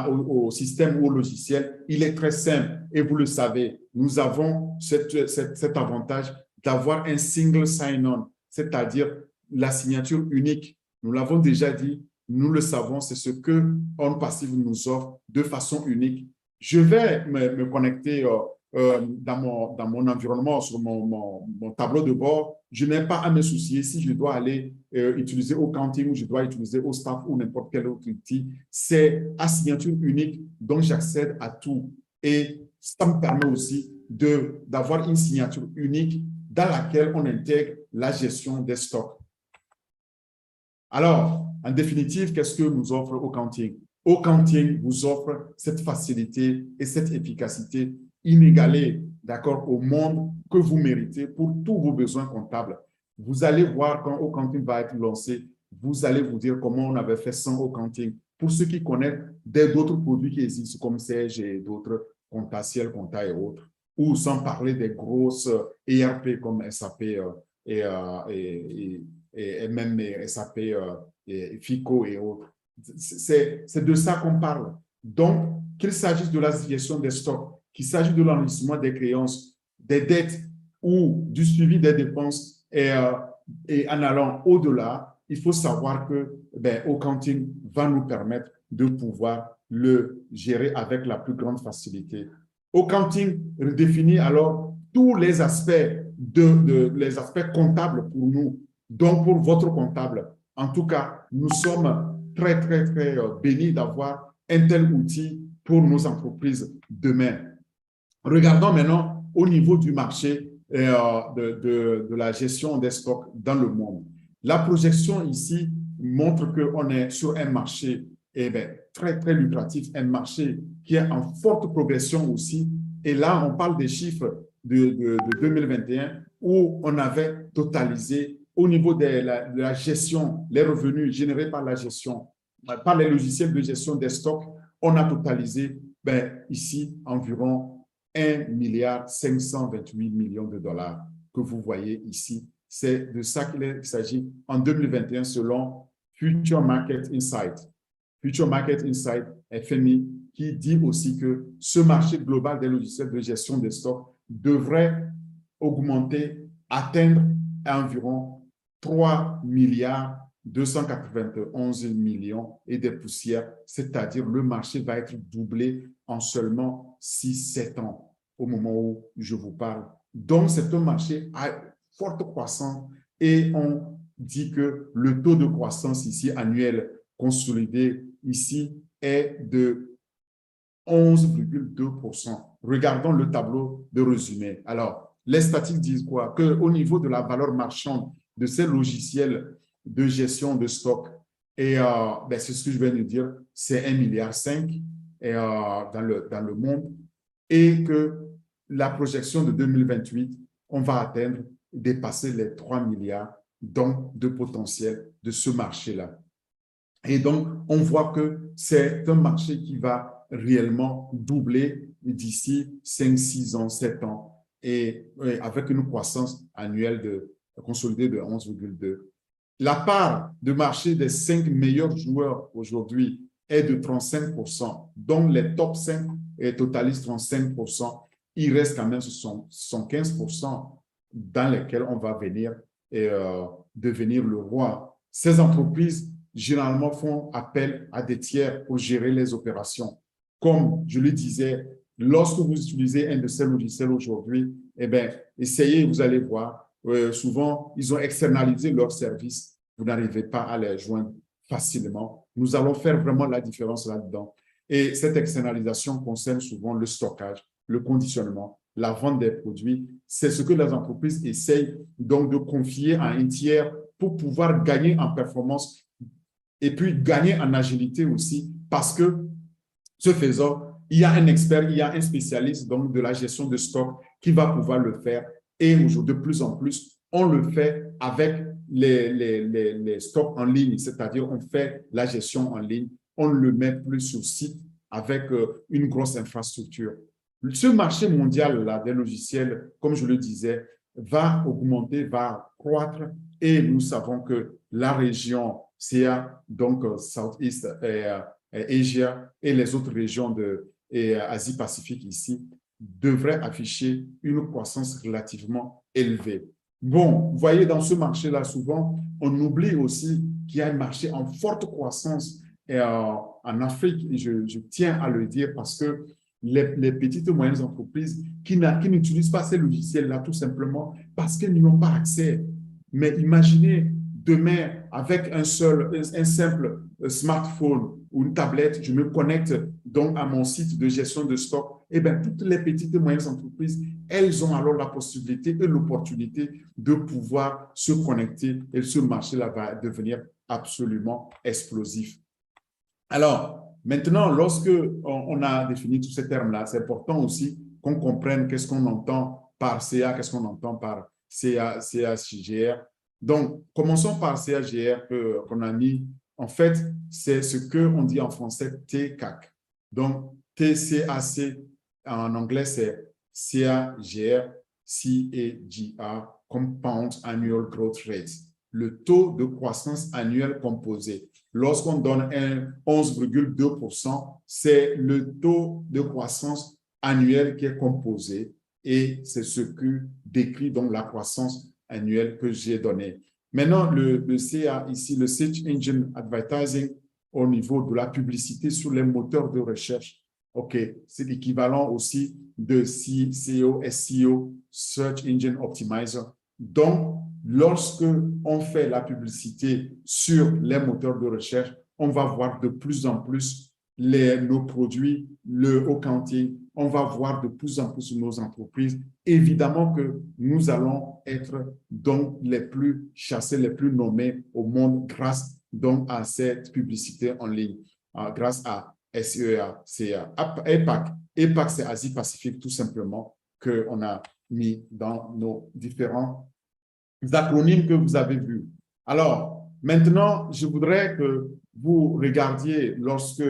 au système ou au logiciel, il est très simple et vous le savez, nous avons cet avantage d'avoir un single sign-on, c'est-à-dire la signature unique. Nous l'avons déjà dit, nous le savons, c'est ce que OnPassive nous offre de façon unique. Je vais me connecter dans mon environnement, sur mon tableau de bord. Je n'ai pas à me soucier si je dois aller utiliser Accounting ou je dois utiliser OStaff ou n'importe quel autre outil. C'est à signature unique, donc j'accède à tout. Et ça me permet aussi d'avoir une signature unique dans laquelle on intègre la gestion des stocks. Alors, en définitive, qu'est-ce que nous offre Accounting? Accounting vous offre cette facilité et cette efficacité inégalée, d'accord, au monde que vous méritez pour tous vos besoins comptables. Vous allez voir quand Accounting va être lancé, vous allez vous dire comment on avait fait sans Accounting. Pour ceux qui connaissent d'autres produits qui existent comme Sage et d'autres, Comptatiel, Compta et autres, ou sans parler des grosses ERP comme SAP et même SAP, et FICO et autres. C'est de ça qu'on parle. Donc, qu'il s'agisse de la gestion des stocks, qu'il s'agisse de l'enregistrement des créances, des dettes ou du suivi des dépenses et en allant au-delà, il faut savoir que Accounting va nous permettre de pouvoir le gérer avec la plus grande facilité. Accounting redéfinit alors tous les aspects, les aspects comptables pour nous, donc pour votre comptable. En tout cas, nous sommes très, très, très bénis d'avoir un tel outil pour nos entreprises demain. Regardons maintenant au niveau du marché de la gestion des stocks dans le monde. La projection ici montre qu'on est sur un marché très, très lucratif, un marché qui est en forte progression aussi. Et là, on parle des chiffres de 2021 où on avait totalisé au niveau de la gestion, les revenus générés par la gestion, par les logiciels de gestion des stocks, on a totalisé ici environ 1,528 milliard de dollars que vous voyez ici. C'est de ça qu'il s'agit en 2021 selon Future Market Insight. Future Market Insight, FMI, qui dit aussi que ce marché global des logiciels de gestion des stocks devrait augmenter, atteindre environ 3 milliards 291 millions et des poussières, c'est-à-dire le marché va être doublé en seulement 6-7 ans au moment où je vous parle. Donc, c'est un marché à forte croissance et on dit que le taux de croissance ici annuel consolidé ici est de 11,2%. Regardons le tableau de résumé. Alors, les statistiques disent quoi? Qu'au niveau de la valeur marchande de ces logiciels de gestion de stock, et c'est ce que je viens de dire, c'est 1,5 milliard dans le monde, et que la projection de 2028, on va atteindre, dépasser les 3 milliards donc de potentiel de ce marché-là. Et donc, on voit que c'est un marché qui va réellement doubler d'ici 5, 6 ans, 7 ans, et avec une croissance annuelle consolidée de 11,2. La part de marché des 5 meilleurs joueurs aujourd'hui est de 35%, dont les top 5 totalisent 35%. Il reste quand même 15% dans lesquels on va venir devenir le roi. Ces entreprises généralement font appel à des tiers pour gérer les opérations. Comme je le disais, lorsque vous utilisez un de ces logiciels aujourd'hui, essayez, vous allez voir, souvent, ils ont externalisé leurs services. Vous n'arrivez pas à les joindre facilement. Nous allons faire vraiment la différence là-dedans. Et cette externalisation concerne souvent le stockage, le conditionnement, la vente des produits. C'est ce que les entreprises essayent donc de confier à un tiers pour pouvoir gagner en performance et puis gagner en agilité aussi, parce que ce faisant, il y a un expert, il y a un spécialiste donc, de la gestion de stock qui va pouvoir le faire. Et aujourd'hui, de plus en plus, on le fait avec les stocks en ligne, c'est-à-dire on fait la gestion en ligne, on ne le met plus sur site avec une grosse infrastructure. Ce marché mondial-là des logiciels, comme je le disais, va augmenter, va croître, et nous savons que la région CA, donc Southeast Asia et les autres régions de Asie-Pacifique ici, devraient afficher une croissance relativement élevée. Bon, vous voyez, dans ce marché-là, souvent, on oublie aussi qu'il y a un marché en forte croissance en Afrique, et je tiens à le dire parce que les petites et moyennes entreprises qui n'utilisent pas ces logiciels-là tout simplement parce qu'elles n'y ont pas accès. Mais imaginez demain, avec un simple smartphone ou une tablette, je me connecte donc à mon site de gestion de stock. Eh bien, toutes les petites et moyennes entreprises, elles ont alors la possibilité et l'opportunité de pouvoir se connecter, et ce marché-là va devenir absolument explosif. Alors, maintenant, lorsque on a défini tous ces termes-là, c'est important aussi qu'on comprenne qu'est-ce qu'on entend par CA, qu'est-ce qu'on entend par CA-CGR. Donc, commençons par CA-GR qu'on a mis. En fait, c'est ce qu'on dit en français TCAC. Donc, TCAC, en anglais, c'est CA-GR, CAGR, Compound Annual Growth Rate, le taux de croissance annuelle composé. Lorsqu'on donne un 11,2%, c'est le taux de croissance annuelle qui est composé, et c'est ce que décrit donc la croissance annuelle que j'ai donnée. Maintenant, le CA ici, le Search Engine Advertising, au niveau de la publicité sur les moteurs de recherche, OK, c'est l'équivalent aussi de SEO, SEO, Search Engine Optimizer. Donc, lorsque on fait la publicité sur les moteurs de recherche, on va voir de plus en plus nos produits, le accounting, on va voir de plus en plus nos entreprises. Évidemment que nous allons être donc les plus chassés, les plus nommés au monde grâce donc à cette publicité en ligne, grâce à SEA, CA, APAC. APAC, c'est Asie-Pacifique tout simplement qu'on a mis dans nos différents acronymes que vous avez vus. Alors, maintenant, je voudrais que vous regardiez lorsque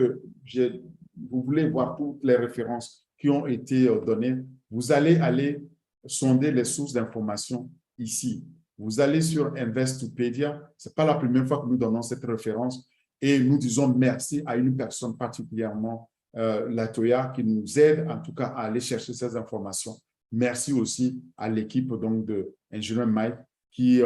vous voulez voir toutes les références qui ont été données, vous allez aller sonder les sources d'informations ici. Vous allez sur Investopedia. Ce n'est pas la première fois que nous donnons cette référence et nous disons merci à une personne particulièrement, Latoya, qui nous aide en tout cas à aller chercher ces informations. Merci aussi à l'équipe donc de Ingenieur Mike qui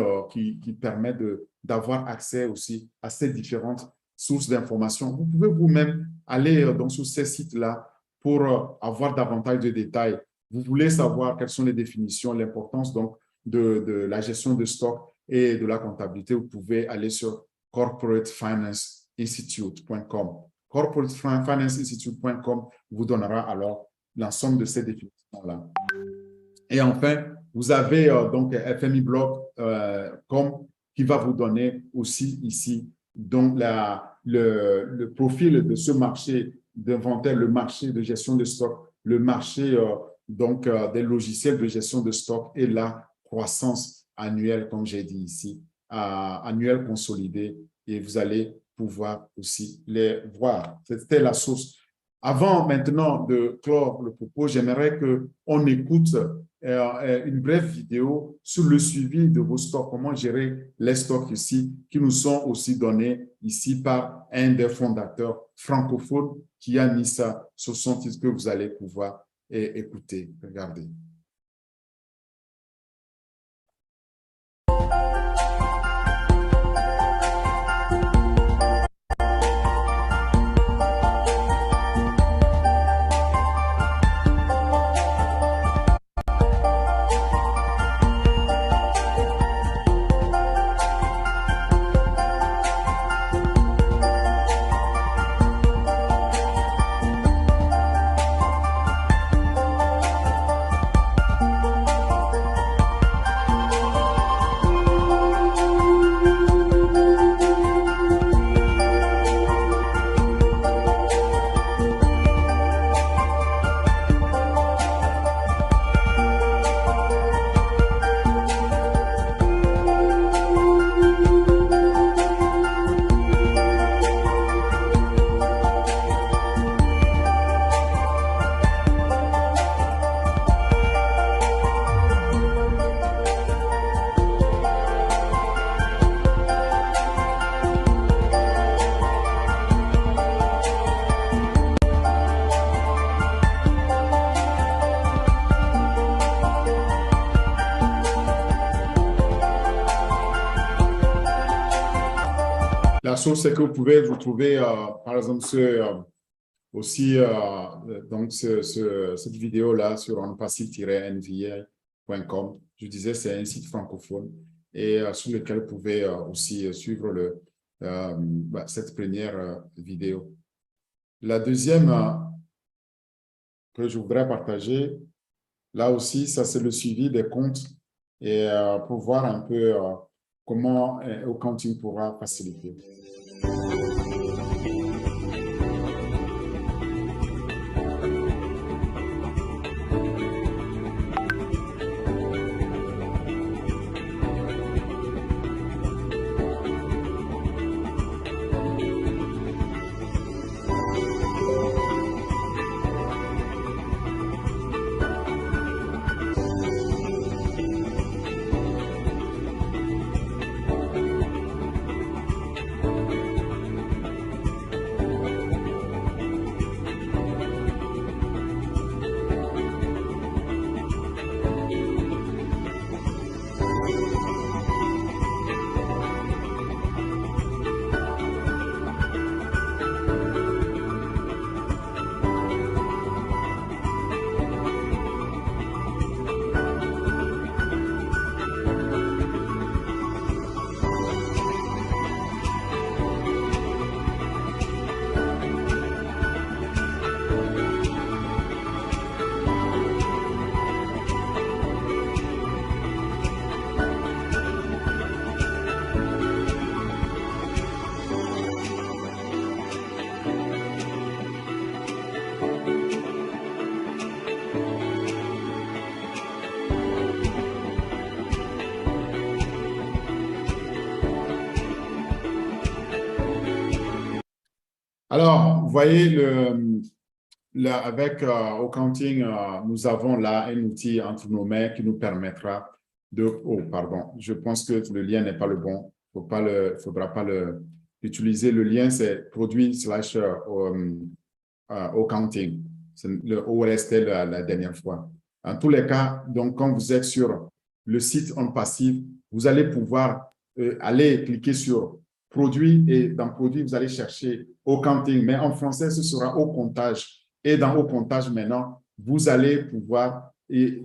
permet d'avoir accès aussi à ces différentes sources d'informations. Vous pouvez vous-même aller donc sur ces sites-là pour avoir davantage de détails. Vous voulez savoir quelles sont les définitions, l'importance donc de la gestion de stock et de la comptabilité, vous pouvez aller sur corporatefinanceinstitute.com. Corporatefinanceinstitute.com vous donnera alors l'ensemble de ces définitions-là. Et enfin, vous avez donc fmiblog.com qui va vous donner aussi ici donc le profil de ce marché d'inventaire, le marché de gestion de stock, le marché des logiciels de gestion de stock et la croissance annuelle, comme j'ai dit ici, annuelle consolidée, et vous allez pouvoir aussi les voir. C'était la source. Avant maintenant de clore le propos, j'aimerais qu'on écoute une brève vidéo sur le suivi de vos stocks, comment gérer les stocks ici, qui nous sont aussi donnés ici par un des fondateurs francophones qui a mis ça sur son titre que vous allez pouvoir écouter. Regardez. La source, c'est que vous pouvez vous trouver, par exemple, aussi donc cette vidéo-là sur onpassive-nva.com. Je disais, c'est un site francophone et sur lequel vous pouvez aussi suivre cette première vidéo. La deuxième que je voudrais partager, là aussi, ça c'est le suivi des comptes et pour voir un peu comment accounting pourra faciliter. Alors, vous voyez, avec Accounting, nous avons là un outil entre nos mains qui nous permettra de… Oh, pardon, je pense que le lien n'est pas le bon. Il ne faudra pas l'utiliser. Le lien, c'est produit/Accounting. Le O restait la dernière fois. En tous les cas, donc, quand vous êtes sur le site On Passive, vous allez pouvoir aller cliquer sur produit et dans produit, vous allez chercher Accounting. Mais en français, ce sera au comptage. Et dans Au comptage, maintenant, vous allez pouvoir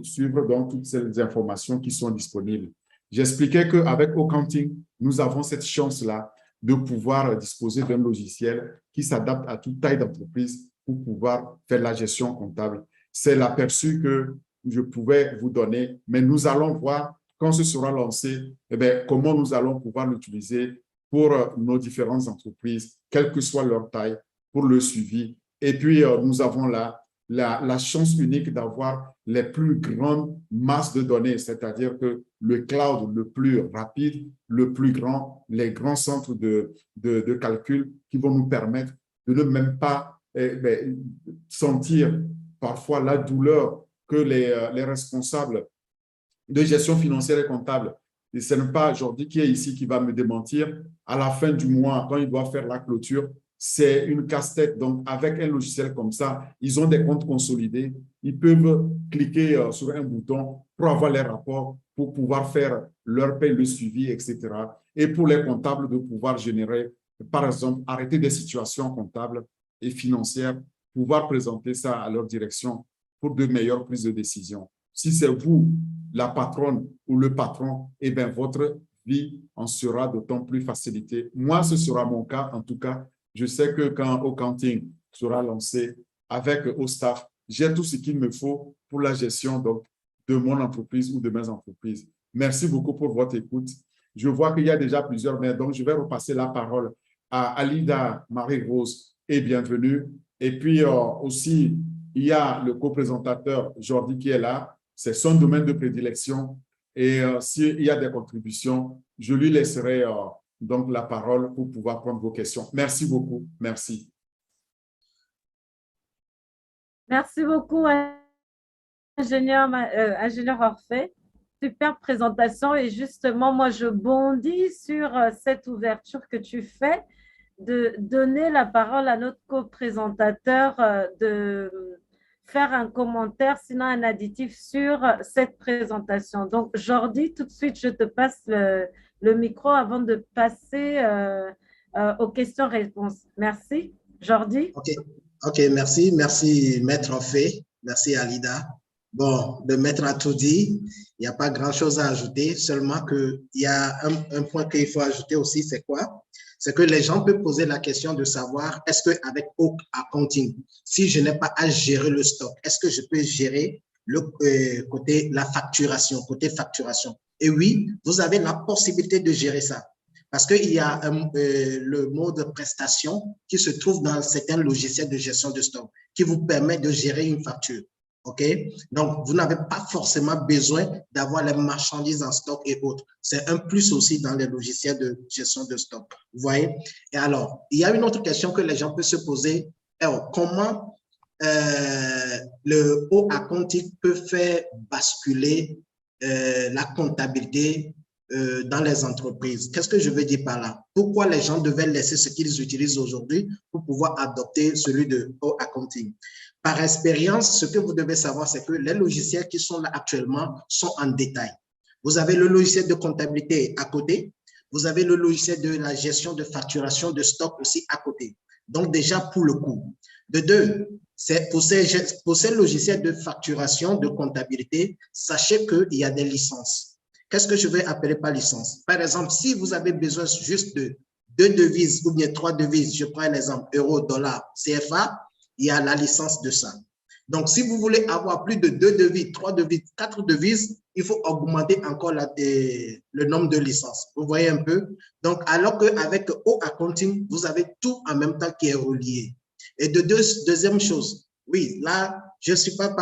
suivre donc toutes ces informations qui sont disponibles. J'expliquais qu'avec Accounting, nous avons cette chance-là de pouvoir disposer d'un logiciel qui s'adapte à toute taille d'entreprise pour pouvoir faire la gestion comptable. C'est l'aperçu que je pouvais vous donner, mais nous allons voir quand ce sera lancé, eh bien, comment nous allons pouvoir l'utiliser pour nos différentes entreprises, quelle que soit leur taille, pour le suivi. Et puis, nous avons là la chance unique d'avoir les plus grandes masses de données, c'est-à-dire que le cloud le plus rapide, le plus grand, les grands centres de calcul qui vont nous permettre de ne même pas sentir parfois la douleur que les responsables de gestion financière et comptable. Et ce n'est pas Jordi qui est ici qui va me démentir. À la fin du mois, quand il doit faire la clôture, c'est une casse-tête. Donc, avec un logiciel comme ça, ils ont des comptes consolidés. Ils peuvent cliquer sur un bouton pour avoir les rapports, pour pouvoir faire leur paie, le suivi, etc. Et pour les comptables, de pouvoir générer, par exemple, arrêter des situations comptables et financières, pouvoir présenter ça à leur direction pour de meilleures prises de décision. Si c'est vous, la patronne ou le patron, eh bien, votre vie en sera d'autant plus facilitée. Moi, ce sera mon cas, en tout cas. Je sais que quand Accounting sera lancé avec au staff, j'ai tout ce qu'il me faut pour la gestion donc, de mon entreprise ou de mes entreprises. Merci beaucoup pour votre écoute. Je vois qu'il y a déjà plusieurs mails, donc je vais repasser la parole à Alida Marie-Rose et bienvenue. Et puis aussi, il y a le co-présentateur Jordi qui est là. C'est son domaine de prédilection. Et s'il y a des contributions, je lui laisserai donc la parole pour pouvoir prendre vos questions. Merci beaucoup. Merci. Merci beaucoup, ingénieur Orphée. Super présentation. Et justement, moi, je bondis sur cette ouverture que tu fais de donner la parole à notre co-présentateur, de faire un commentaire, sinon un additif sur cette présentation. Donc, Jordi, tout de suite, je te passe le micro avant de passer aux questions-réponses. Merci. Jordi? OK, merci. Merci, Maître Orphée. Merci, Alida. Bon, le maître a tout dit. Il n'y a pas grand-chose à ajouter, seulement qu'il y a un point qu'il faut ajouter aussi, c'est quoi? C'est que les gens peuvent poser la question de savoir, est-ce qu'avec Accounting, si je n'ai pas à gérer le stock, est-ce que je peux gérer le côté la facturation, côté facturation? Et oui, vous avez la possibilité de gérer ça. Parce qu'il y a le mode prestation qui se trouve dans certains logiciels de gestion de stock qui vous permet de gérer une facture. OK? Donc, vous n'avez pas forcément besoin d'avoir les marchandises en stock et autres. C'est un plus aussi dans les logiciels de gestion de stock. Vous voyez? Et alors, il y a une autre question que les gens peuvent se poser. Alors, comment le Accounting peut faire basculer la comptabilité dans les entreprises? Qu'est-ce que je veux dire par là? Pourquoi les gens devaient laisser ce qu'ils utilisent aujourd'hui pour pouvoir adopter celui de Accounting? Par expérience, ce que vous devez savoir, c'est que les logiciels qui sont là actuellement sont en détail. Vous avez le logiciel de comptabilité à côté. Vous avez le logiciel de la gestion de facturation de stock aussi à côté. Donc, déjà, pour le coup. De deux, pour ces logiciels de facturation, de comptabilité, sachez qu'il y a des licences. Qu'est-ce que je vais appeler par licence? Par exemple, si vous avez besoin juste de 2 devises ou bien 3 devises, je prends l'exemple euro, dollar, CFA, il y a la licence de ça. Donc, si vous voulez avoir plus de 2 devises, 3 devises, 4 devises, il faut augmenter encore le nombre de licences. Vous voyez un peu? Donc, alors qu'avec Accounting, vous avez tout en même temps qui est relié. Et deuxième chose, oui, là, je ne suis pas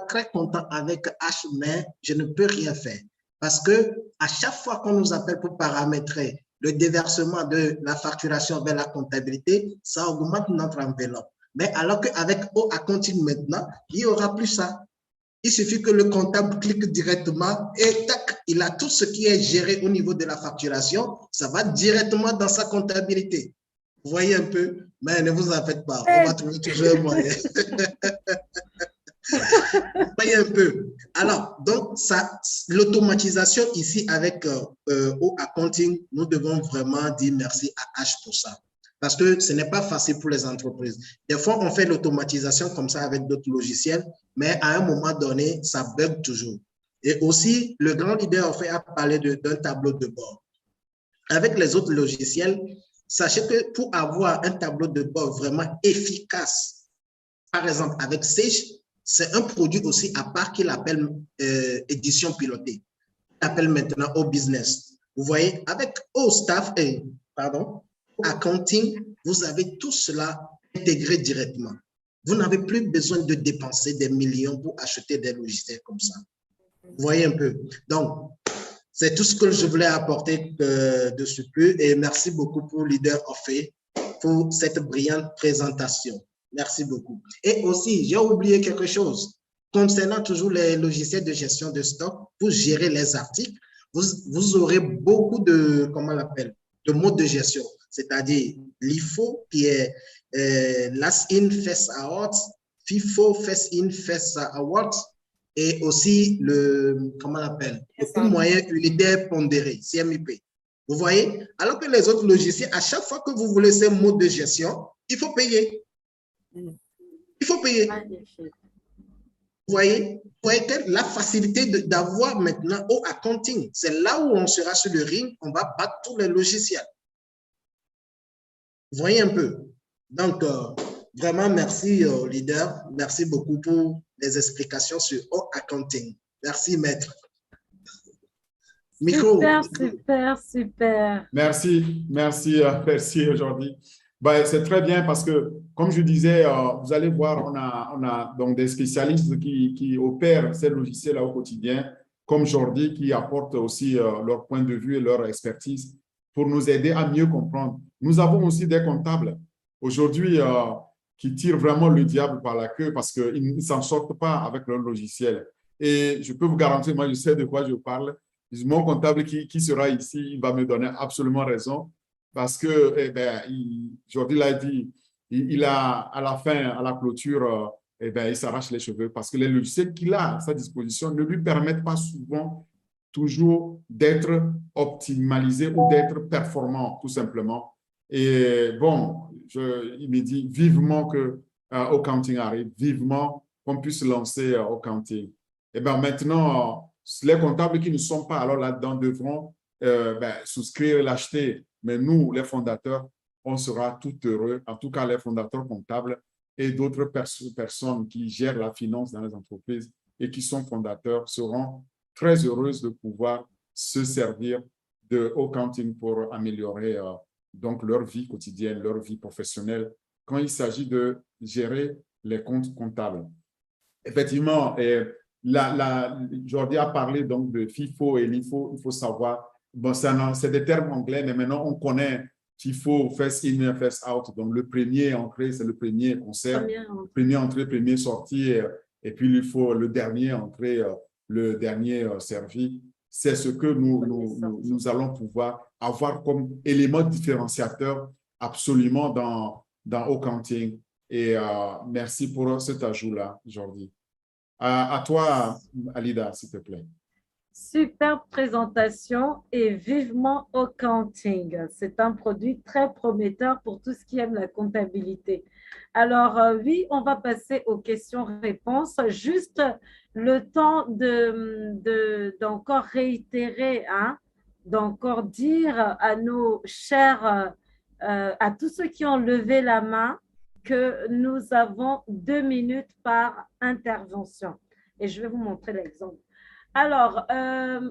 très content avec H, mais je ne peux rien faire. Parce que à chaque fois qu'on nous appelle pour paramétrer le déversement de la facturation vers la comptabilité, ça augmente notre enveloppe. Mais alors qu'avec O-Accounting maintenant, il n'y aura plus ça. Il suffit que le comptable clique directement et tac, il a tout ce qui est géré au niveau de la facturation. Ça va directement dans sa comptabilité. Vous voyez un peu? Mais ne vous en faites pas, on va trouver toujours un moyen. Vous voyez un peu? Alors, donc, l'automatisation ici avec O-Accounting, nous devons vraiment dire merci à H pour ça. Parce que ce n'est pas facile pour les entreprises. Des fois, on fait l'automatisation comme ça avec d'autres logiciels, mais à un moment donné, ça bug toujours. Et aussi, le grand leader a parlé d'un tableau de bord. Avec les autres logiciels, sachez que pour avoir un tableau de bord vraiment efficace, par exemple avec Sage, c'est un produit aussi à part qu'il appelle édition pilotée. Il appelle maintenant au business. Vous voyez, avec O-Staff, Accounting, vous avez tout cela intégré directement. Vous n'avez plus besoin de dépenser des millions pour acheter des logiciels comme ça. Vous voyez un peu. Donc, c'est tout ce que je voulais apporter de ce peu. Et merci beaucoup pour Leader Orphée pour cette brillante présentation. Merci beaucoup. Et aussi, j'ai oublié quelque chose. Concernant toujours les logiciels de gestion de stock, pour gérer les articles, vous aurez beaucoup de, comment on l'appelle, de modes de gestion. C'est-à-dire l'IFO qui est Last In, First Out, FIFO, First In, First Out, et aussi le, comment on l'appelle, le coût moyen unitaire pondéré, CMUP. Vous voyez? Alors que les autres logiciels, à chaque fois que vous voulez ces modes de gestion, il faut payer. Il faut payer. Vous voyez que la facilité d'avoir maintenant au accounting, c'est là où on sera sur le ring, on va battre tous les logiciels. Vous voyez un peu. Donc, vraiment, merci au leader. Merci beaucoup pour les explications sur O-Accounting. Merci, maître. Micro. Super. Merci aujourd'hui. Ben, c'est très bien parce que, comme je disais, vous allez voir, on a donc des spécialistes qui opèrent ces logiciels-là au quotidien, comme Jordi, qui apportent aussi leur point de vue et leur expertise pour nous aider à mieux comprendre. Nous avons aussi des comptables aujourd'hui qui tirent vraiment le diable par la queue parce qu'ils ne s'en sortent pas avec leur logiciel. Et je peux vous garantir, moi, je sais de quoi je parle. Mon comptable qui sera ici, il va me donner absolument raison parce que, Jordi l'a dit, il a, à la fin, à la clôture, il s'arrache les cheveux parce que les logiciels qu'il a à sa disposition ne lui permettent pas souvent toujours d'être optimalisé ou d'être performant, tout simplement. Et bon, il me dit vivement que O-Counting arrive, vivement qu'on puisse lancer O-Counting. Et bien maintenant, les comptables qui ne sont pas alors là-dedans devront souscrire, l'acheter. Mais nous, les fondateurs, on sera tout heureux, en tout cas les fondateurs comptables et d'autres personnes qui gèrent la finance dans les entreprises et qui sont fondateurs seront très heureuses de pouvoir se servir de O-Counting pour améliorer donc leur vie quotidienne, leur vie professionnelle quand il s'agit de gérer les comptes comptables. Effectivement, Jordi a parlé donc de FIFO et LIFO, il faut savoir, bon, c'est des termes anglais, mais maintenant on connaît FIFO, First In, First Out, donc le premier entrée, c'est le premier concert, premier entrée, premier sortie, et puis LIFO, le dernier entrée, le dernier servi. C'est ce que nous allons pouvoir avoir comme élément différenciateur absolument dans O-Counting. Et merci pour cet ajout-là, Jordi. À toi, Alida, s'il te plaît. Superbe présentation et vivement O-Counting. C'est un produit très prometteur pour tous qui aiment la comptabilité. Alors, oui, on va passer aux questions-réponses. Juste le temps d'encore réitérer, d'encore dire à nos chers, à tous ceux qui ont levé la main, que nous avons 2 minutes par intervention. Et je vais vous montrer l'exemple. Alors,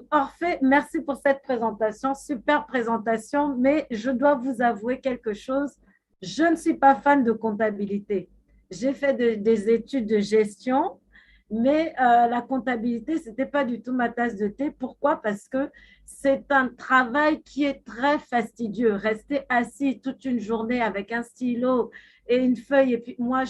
Orphée, merci pour cette présentation, super présentation, mais je dois vous avouer quelque chose. Je ne suis pas fan de comptabilité. J'ai fait des études de gestion. Mais la comptabilité, ce n'était pas du tout ma tasse de thé. Pourquoi? Parce que c'est un travail qui est très fastidieux. Rester assis toute une journée avec un stylo et une feuille, et puis moi,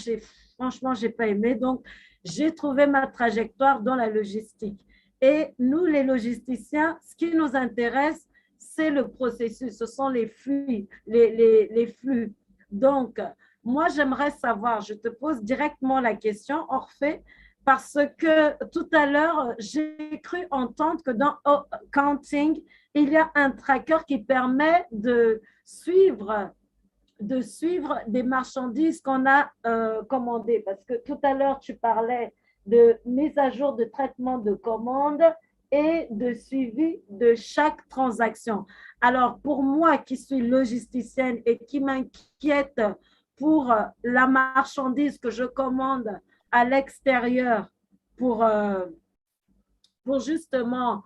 franchement, je n'ai pas aimé. Donc, j'ai trouvé ma trajectoire dans la logistique. Et nous, les logisticiens, ce qui nous intéresse, c'est le processus, ce sont les flux, les flux. Donc, moi, j'aimerais savoir, je te pose directement la question, Orphée, parce que tout à l'heure, j'ai cru entendre que dans Accounting, il y a un tracker qui permet de suivre des marchandises qu'on a commandées. Parce que tout à l'heure, tu parlais de mise à jour de traitement de commandes et de suivi de chaque transaction. Alors, pour moi qui suis logisticienne et qui m'inquiète pour la marchandise que je commande à l'extérieur pour justement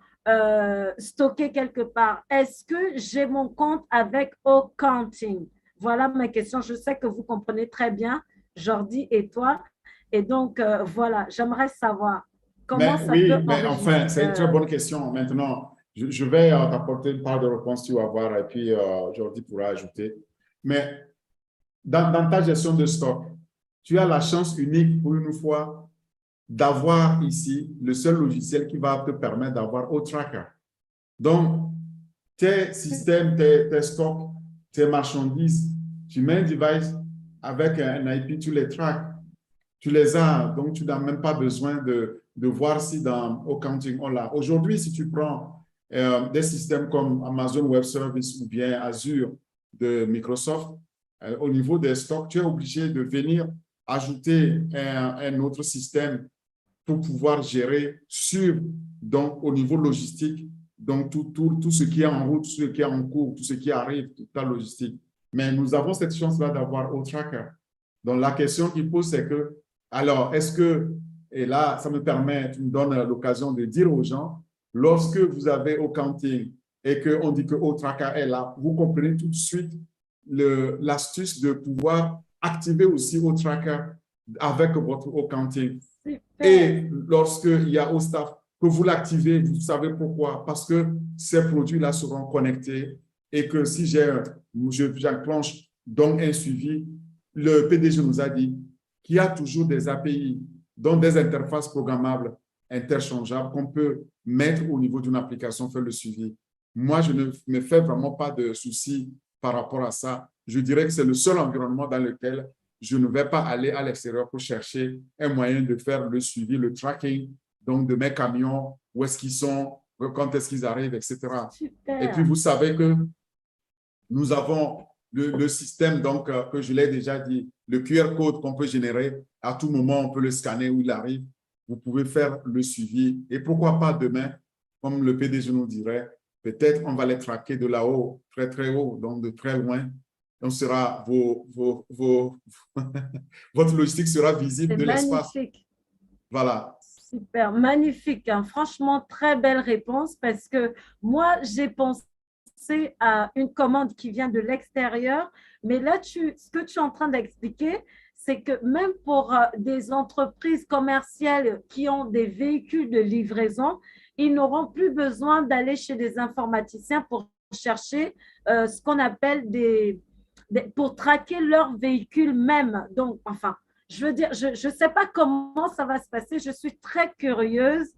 stocker quelque part, est-ce que j'ai mon compte avec Accounting? Voilà ma question. Je sais que vous comprenez très bien, Jordi et toi. Et donc, voilà, j'aimerais savoir comment ça peut Mais enfin, c'est une très bonne question. Maintenant, je vais t'apporter une part de réponse, tu vas voir, et puis Jordi pourra ajouter. Mais dans ta gestion de stock, tu as la chance unique pour une fois d'avoir ici le seul logiciel qui va te permettre d'avoir Tracker. Donc, tes systèmes, tes stocks, tes marchandises, tu mets un device avec un IP, tu les tracks, tu les as, donc tu n'as même pas besoin de voir si dans Accounting on l'a. Aujourd'hui, si tu prends des systèmes comme Amazon Web Services ou bien Azure de Microsoft, au niveau des stocks, tu es obligé de venir ajouter un autre système pour pouvoir gérer donc au niveau logistique, donc tout ce qui est en route, tout ce qui est en cours, tout ce qui arrive, toute la logistique. Mais nous avons cette chance-là d'avoir Tracker. Donc la question qu'il pose, c'est que, alors, est-ce que, et là, ça me permet, tu me donnes l'occasion de dire aux gens, lorsque vous avez Accounting et qu'on dit que Tracker est là, vous comprenez tout de suite l'astuce de pouvoir activer aussi Tracker avec votre Accounting. Et lorsqu'il y a au staff, que vous l'activez, vous savez pourquoi? Parce que ces produits-là seront connectés et que si j'enclenche donc un suivi, le PDG nous a dit qu'il y a toujours des API, donc des interfaces programmables interchangeables qu'on peut mettre au niveau d'une application, faire le suivi. Moi, je ne me fais vraiment pas de soucis par rapport à ça. Je dirais que c'est le seul environnement dans lequel je ne vais pas aller à l'extérieur pour chercher un moyen de faire le suivi, le tracking, donc de mes camions, où est-ce qu'ils sont, quand est-ce qu'ils arrivent, etc. Super. Et puis, vous savez que nous avons le système, donc, que je l'ai déjà dit, le QR code qu'on peut générer. À tout moment, on peut le scanner où il arrive. Vous pouvez faire le suivi. Et pourquoi pas demain, comme le PDG nous dirait, peut-être on va les traquer de là-haut, très, très haut, donc de très loin. Donc, votre logistique sera visible de l'espace. Magnifique. Voilà. Super, magnifique. Hein. Franchement, très belle réponse parce que moi, j'ai pensé à une commande qui vient de l'extérieur, mais là, ce que tu es en train d'expliquer, c'est que même pour des entreprises commerciales qui ont des véhicules de livraison, ils n'auront plus besoin d'aller chez des informaticiens pour chercher ce qu'on appelle pour traquer leur véhicule même. Donc, enfin, je veux dire, je ne sais pas comment ça va se passer. Je suis très curieuse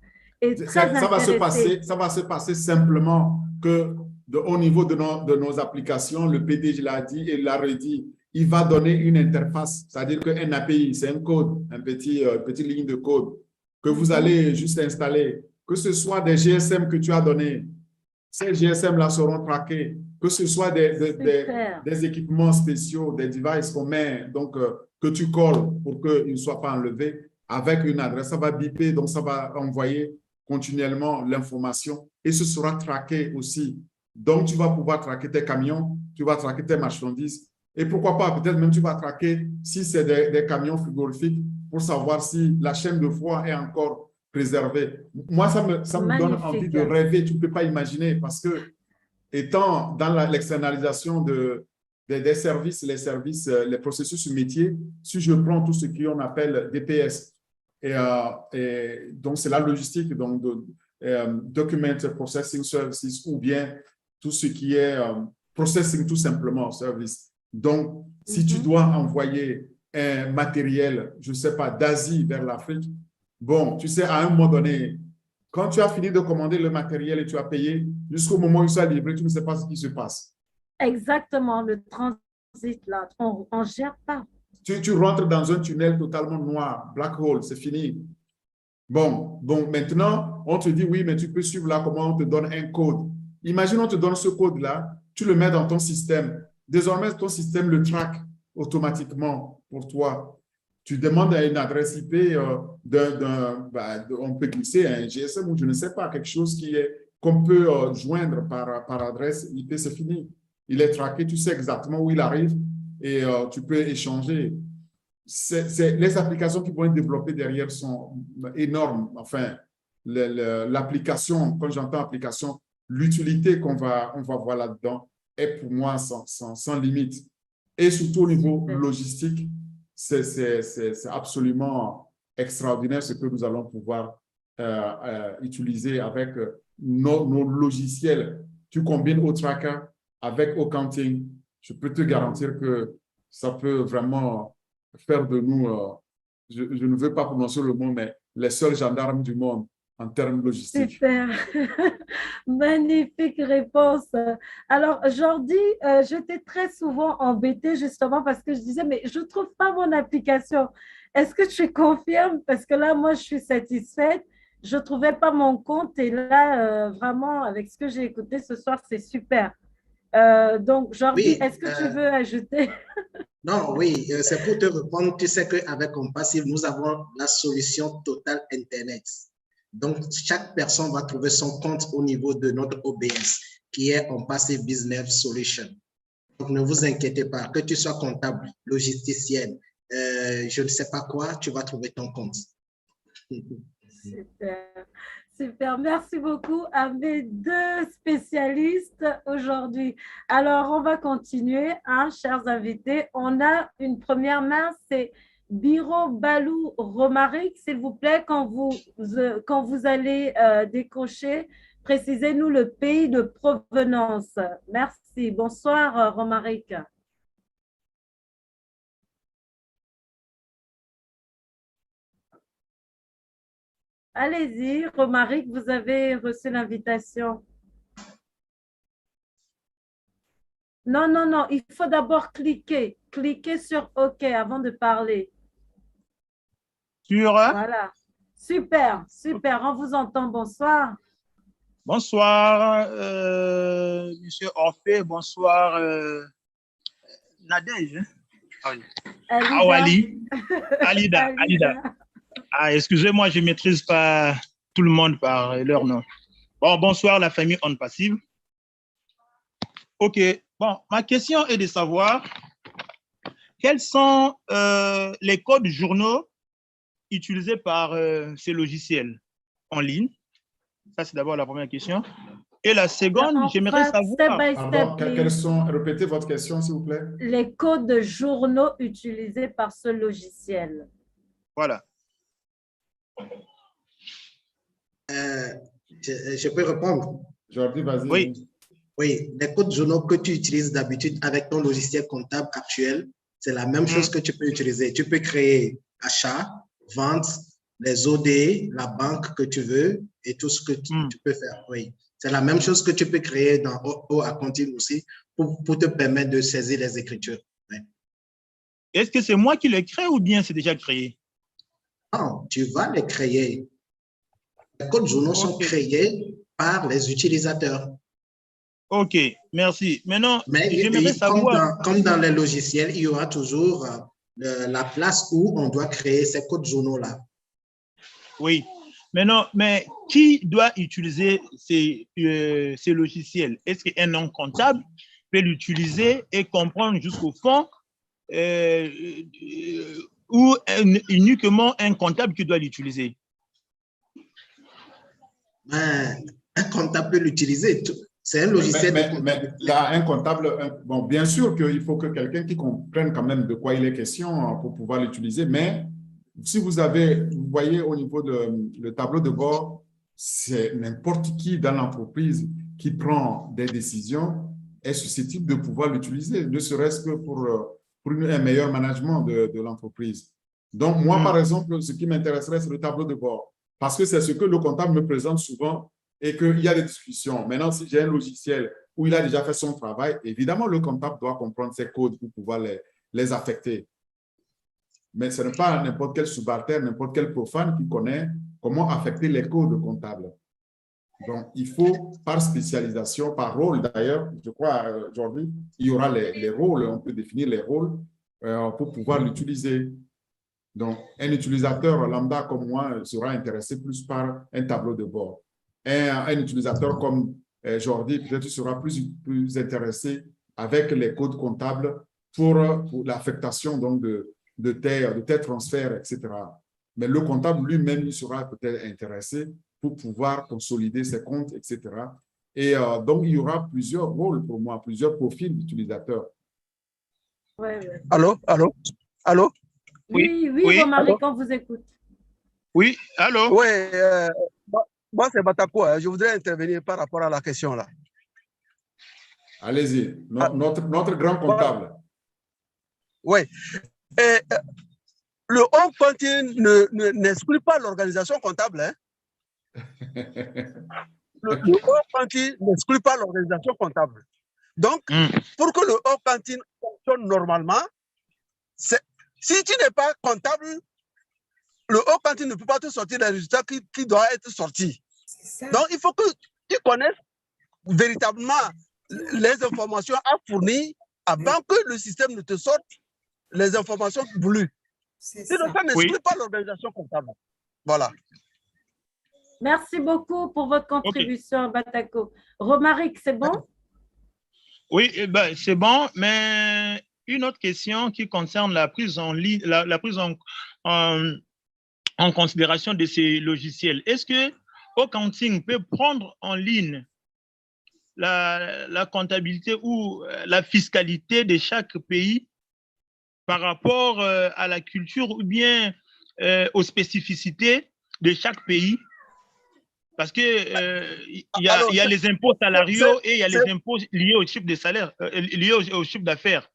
et très intéressée. Ça va se passer simplement que au niveau de nos applications, le PDG l'a dit et l'a redit, il va donner une interface, c'est-à-dire qu'un API, c'est un code, une petite ligne de code que vous allez juste installer. Que ce soit des GSM que tu as donnés, ces GSM-là seront traqués. Que ce soit des équipements spéciaux, des devices qu'on met, donc que tu colles pour qu'ils ne soient pas enlevés avec une adresse. Ça va biper, donc ça va envoyer continuellement l'information et ce sera traqué aussi. Donc, tu vas pouvoir traquer tes camions, tu vas traquer tes marchandises et pourquoi pas, peut-être même tu vas traquer si c'est des camions frigorifiques pour savoir si la chaîne de froid est encore préservée. Moi, ça me donne envie de rêver, tu ne peux pas imaginer parce que étant dans l'externalisation des services, les processus métiers, si je prends tout ce qu'on appelle DPS, Et donc, c'est la logistique, donc Document Processing Services ou bien tout ce qui est Processing tout simplement Service. Donc, si tu dois envoyer un matériel, je ne sais pas, d'Asie vers l'Afrique, bon, tu sais, à un moment donné, quand tu as fini de commander le matériel et tu as payé, jusqu'au moment où il soit livré, tu ne sais pas ce qui se passe. Exactement, le transit, là, on ne gère pas. Tu rentres dans un tunnel totalement noir, black hole, c'est fini. Bon, maintenant, on te dit, oui, mais tu peux suivre là comment on te donne un code. Imagine, on te donne ce code-là, tu le mets dans ton système. Désormais, ton système le traque automatiquement pour toi. Tu demandes à une adresse IP, on peut glisser un GSM ou je ne sais pas, quelque chose qu'on peut joindre par adresse IP, c'est fini. Il est traqué, tu sais exactement où il arrive et tu peux échanger. Les applications qui vont être développées derrière sont énormes. Enfin, l'application, quand j'entends application, l'utilité on va voir là-dedans est pour moi sans limite. Et surtout au niveau logistique, c'est absolument extraordinaire ce que nous allons pouvoir utiliser avec nos logiciels. Tu combines Tracker avec Accounting, je peux te garantir que ça peut vraiment faire de nous, je ne veux pas prononcer le mot, mais les seuls gendarmes du monde en termes logistiques. Super, magnifique réponse. Alors, Jordi, j'étais très souvent embêtée justement parce que je disais, mais je ne trouve pas mon application. Est-ce que tu confirmes? Parce que là, moi, je suis satisfaite. Je ne trouvais pas mon compte et là, vraiment, avec ce que j'ai écouté ce soir, c'est super. Donc, Jordi, Oui, est-ce que tu veux ajouter? Non, oui, c'est pour te répondre. Tu sais qu'avec Compassive, nous avons la solution totale Internet. Donc, chaque personne va trouver son compte au niveau de notre OBS, qui est Compassive Business Solution. Donc, ne vous inquiétez pas, que tu sois comptable, logisticienne, je ne sais pas quoi, tu vas trouver ton compte. Super. Super, merci beaucoup à mes deux spécialistes aujourd'hui. Alors, on va continuer, hein, chers invités. On a une première main, c'est Biro Balou Romaric. S'il vous plaît, quand vous allez décocher, précisez-nous le pays de provenance. Merci. Bonsoir, Romaric. Allez-y, Romaric, vous avez reçu l'invitation. Non, non, non, il faut d'abord cliquer. Cliquez sur OK avant de parler. Voilà. Super, super, on vous entend. Bonsoir. Bonsoir, Monsieur Orphée. Bonsoir, Nadège. Awali. Alida. Ah, excusez-moi, je ne maîtrise pas tout le monde par leur nom. Bon, bonsoir la famille On Passive. OK. Bon, ma question est de savoir quels sont les codes journaux utilisés par ces logiciels en ligne. Ça, c'est d'abord la première question. Et la seconde, j'aimerais savoir… Pardon, quels sont… Répétez votre question, s'il vous plaît. Les codes journaux utilisés par ce logiciel. Voilà. Je peux répondre? Jordi, vas-y. Oui. Oui, les codes journaux que tu utilises d'habitude avec ton logiciel comptable actuel, c'est la même chose que tu peux utiliser. Tu peux créer achat, vente, les OD, la banque que tu veux et tout ce que tu peux faire. Oui, c'est la même chose que tu peux créer dans Accounting aussi pour te permettre de saisir les écritures. Oui. Est-ce que c'est moi qui les crée ou bien c'est déjà créé? Non, tu vas les créer. Les codes journaux sont créés par les utilisateurs. OK, merci. Maintenant, mais j'aimerais savoir… Comme dans les logiciels, il y aura toujours la place où on doit créer ces codes journaux-là. Oui. Maintenant, mais qui doit utiliser ces logiciels? Est-ce qu'un non comptable peut l'utiliser et comprendre jusqu'au fond ou uniquement un comptable qui doit l'utiliser? Un comptable peut l'utiliser. C'est un logiciel. Mais là, un comptable, bon, bien sûr qu'il faut que quelqu'un qui comprenne quand même de quoi il est question pour pouvoir l'utiliser, mais si vous voyez au niveau le tableau de bord, c'est n'importe qui dans l'entreprise qui prend des décisions est susceptible de pouvoir l'utiliser, ne serait-ce que pour un meilleur management de l'entreprise. Donc, moi, par exemple, ce qui m'intéresserait, c'est le tableau de bord, parce que c'est ce que le comptable me présente souvent et qu'il y a des discussions. Maintenant, si j'ai un logiciel où il a déjà fait son travail, évidemment, le comptable doit comprendre ses codes pour pouvoir les affecter. Mais ce n'est pas n'importe quel subalterne, n'importe quel profane qui connaît comment affecter les codes comptables. Donc, il faut, par spécialisation, par rôle d'ailleurs, je crois aujourd'hui, il y aura les rôles, on peut définir les rôles pour pouvoir l'utiliser. Donc, un utilisateur lambda comme moi sera intéressé plus par un tableau de bord. Un utilisateur comme Jordi peut-être sera plus intéressé avec les codes comptables pour l'affectation donc de tes transferts, etc. Mais le comptable lui-même, il sera peut-être intéressé pour pouvoir consolider ses comptes, etc. Et donc, il y aura plusieurs rôles pour moi, plusieurs profils d'utilisateurs. Ouais, ouais. Allô? Oui, Oui. Romaric, on vous écoute. Oui, allô? Oui, moi c'est Batako. Je voudrais intervenir par rapport à la question là. Allez-y, notre grand comptable. Oui. Et, le home continu n'exclut pas l'organisation comptable. Hein? Le home continu n'exclut pas l'organisation comptable. Donc, pour que le home continu fonctionne normalement, si tu n'es pas comptable, le home continu ne peut pas te sortir des résultats qui doivent être sortis. Donc, il faut que tu connaisses véritablement les informations à fournir avant que le système ne te sorte les informations voulues. Sinon, ça n'exclut pas l'organisation comptable. Voilà. Merci beaucoup pour votre contribution, Batako. Romaric, c'est bon? Oui, c'est bon, mais une autre question qui concerne la prise en ligne, la prise en considération de ces logiciels. Est-ce que Accounting peut prendre en ligne la comptabilité ou la fiscalité de chaque pays par rapport à la culture ou bien aux spécificies de chaque pays? Parce que il y a les impôts salariaux et il y a les impôts liés au chiffre de salaire, liés au chiffre d'affaires.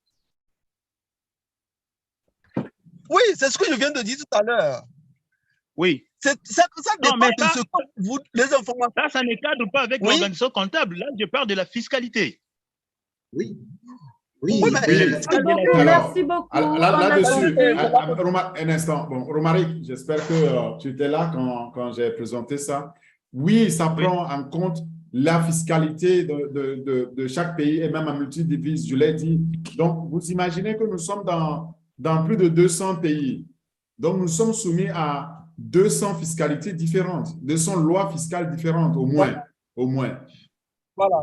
Oui, c'est ce que je viens de dire tout à l'heure. Oui. Ça dépend de ce que vous, les informations. Ça ne cadre pas avec l'organisation comptable. Là, je parle de la fiscalité. Oui. Merci beaucoup. Là-dessus, un instant. Bon, Romaric, j'espère que tu étais là quand j'ai présenté ça. Oui, ça prend en compte la fiscalité de chaque pays et même en multidivise, je l'ai dit. Donc, vous imaginez que nous sommes dans plus de 200 pays. Donc, nous sommes soumis à 200 fiscalités différentes, 200 lois fiscales différentes, au moins. Voilà.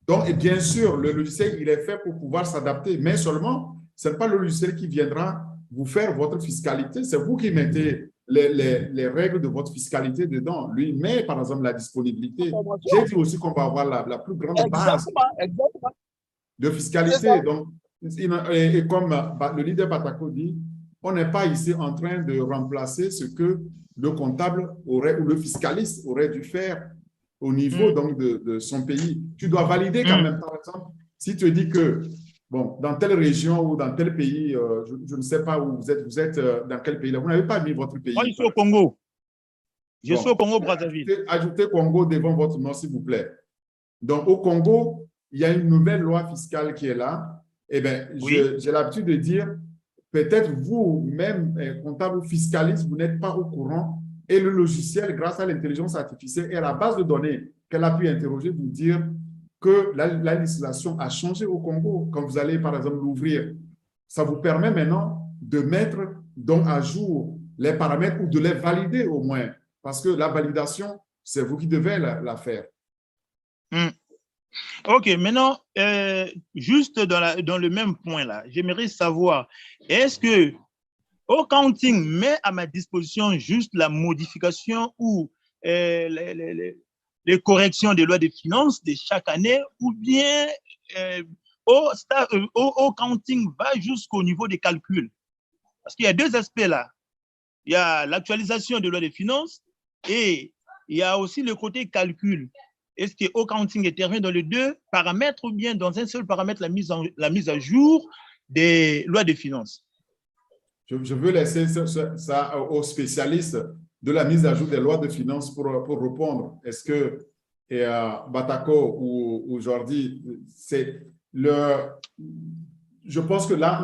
Donc, et bien sûr, le logiciel, il est fait pour pouvoir s'adapter, mais seulement, ce n'est pas le logiciel qui viendra vous faire votre fiscalité, c'est vous qui mettez les règles de votre fiscalité dedans. Lui met, par exemple, la disponibilité. J'ai dit aussi qu'on va avoir la plus grande base de fiscalité. Donc, et comme le leader Batako dit, on n'est pas ici en train de remplacer ce que le comptable aurait ou le fiscaliste aurait dû faire au niveau donc de son pays. Tu dois valider quand même, par exemple, si tu dis que, bon, dans telle région ou dans tel pays, je ne sais pas où vous êtes dans quel pays là, vous n'avez pas mis votre pays. Moi, je suis au Congo. Je suis au Congo, Brazzaville. Ajoutez Congo devant votre nom, s'il vous plaît. Donc, au Congo, il y a une nouvelle loi fiscale qui est là. Eh bien, j'ai l'habitude de dire, peut-être vous-même, comptable ou fiscaliste, vous n'êtes pas au courant. Et le logiciel, grâce à l'intelligence artificielle et à la base de données qu'elle a pu interroger, vous dire que la législation a changé au Congo. Quand vous allez, par exemple, l'ouvrir, ça vous permet maintenant de mettre donc à jour les paramètres ou de les valider au moins. Parce que la validation, c'est vous qui devez la faire. OK, maintenant, juste dans le même point là, j'aimerais savoir, est-ce que Accounting met à ma disposition juste la modification ou les corrections des lois de finances de chaque année ou bien Accounting va jusqu'au niveau des calculs? Parce qu'il y a deux aspects là. il y a l'actualisation de loi des finances et il y a aussi le côté calcul. Est-ce que Accounting intervient dans les deux paramètres ou bien dans un seul paramètre, la mise à jour des lois des finances? Je veux laisser ça aux spécialistes de la mise à jour des lois de finances pour répondre. Est-ce que Batako ou Jordi, je pense que là,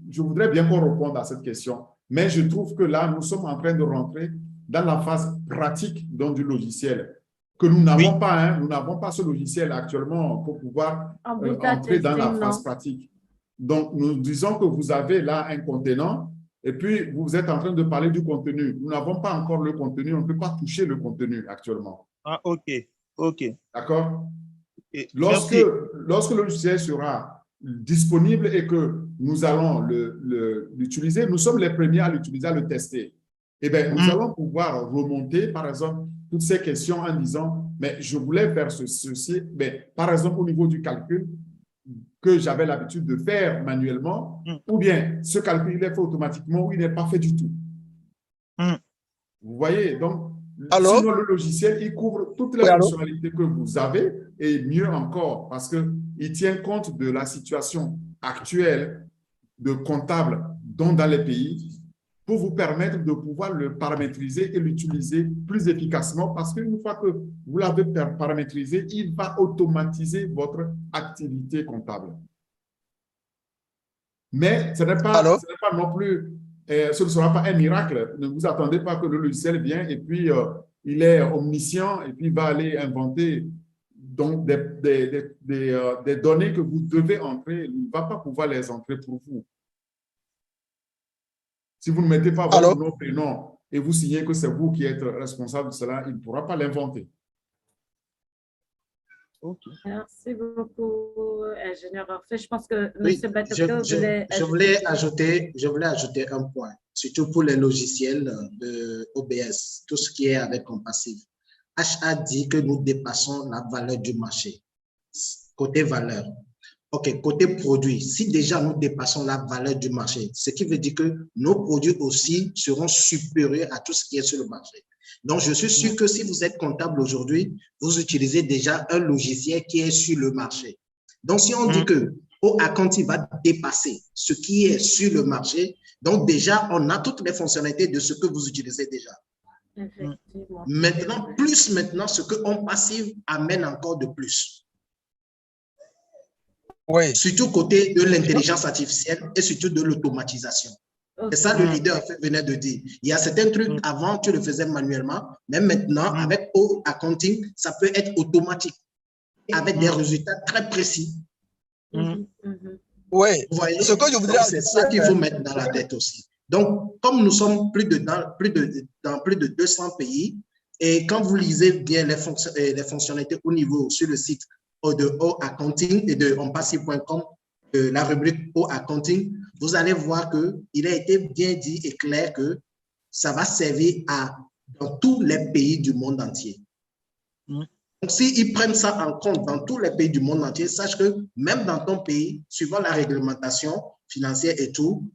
je voudrais bien qu'on réponde à cette question, mais je trouve que là, nous sommes en train de rentrer dans la phase pratique du logiciel, que nous n'avons pas, hein, nous n'avons pas ce logiciel actuellement pour pouvoir entrer dans la phase pratique. Donc, nous disons que vous avez là un contenant et puis vous êtes en train de parler du contenu. Nous n'avons pas encore le contenu, on ne peut pas toucher le contenu actuellement. Ah, ok, ok. D'accord? Lorsque le logiciel sera disponible et que nous allons l'utiliser, nous sommes les premiers à l'utiliser, à le tester. Eh bien, nous allons pouvoir remonter, par exemple, toutes ces questions en disant, mais je voulais faire ceci, mais par exemple, au niveau du calcul, que j'avais l'habitude de faire manuellement, ou bien ce calcul il est fait automatiquement ou il n'est pas fait du tout. Vous voyez, donc, sinon le logiciel, il couvre toutes les fonctionnalités que vous avez et mieux encore, parce qu'il tient compte de la situation actuelle de comptable dans les pays pour vous permettre de pouvoir le paramétriser et l'utiliser plus efficacement parce qu'une fois que vous l'avez paramétrisé, il va automatiser votre activité comptable. Mais ce n'est pas non plus, ce ne sera pas un miracle. Ne vous attendez pas que le logiciel vienne et puis il est omniscient et puis il va aller inventer donc des données que vous devez entrer. Il ne va pas pouvoir les entrer pour vous. Si vous ne mettez pas votre nom, prénom et vous signez que c'est vous qui êtes responsable de cela, il ne pourra pas l'inventer. Okay. Merci beaucoup, ingénieur Orphée. Je pense que oui, M. Batoko je voulais ajouter un point, surtout pour les logiciels de OBS, tout ce qui est avec Compassif. HA dit que nous dépassons la valeur du marché, côté valeur. OK, côté produit, si déjà nous dépassons la valeur du marché, ce qui veut dire que nos produits aussi seront supérieurs à tout ce qui est sur le marché. Donc, je suis sûr que si vous êtes comptable aujourd'hui, vous utilisez déjà un logiciel qui est sur le marché. Donc, si on dit que Accounting va dépasser ce qui est sur le marché, donc déjà, on a toutes les fonctionnalités de ce que vous utilisez déjà. Maintenant, ce que Compassif amène encore de plus. Oui. Surtout côté de l'intelligence artificielle et surtout de l'automatisation. C'est ça le leader venait de dire. Il y a certains trucs, avant, tu le faisais manuellement, mais maintenant, avec Accounting, ça peut être automatique, avec des résultats très précis. Oui, vous voyez, ce que je voudrais c'est ça qu'il faut mettre dans la tête aussi. Donc, comme nous sommes dans plus de 200 pays, et quand vous lisez bien les fonctionnalités au niveau sur le site de Accounting et de compassif.com, la rubrique Accounting, vous allez voir qu'il a été bien dit et clair que ça va servir dans tous les pays du monde entier. Donc, s'ils prennent ça en compte dans tous les pays du monde entier, sache que même dans ton pays, suivant la réglementation financière et tout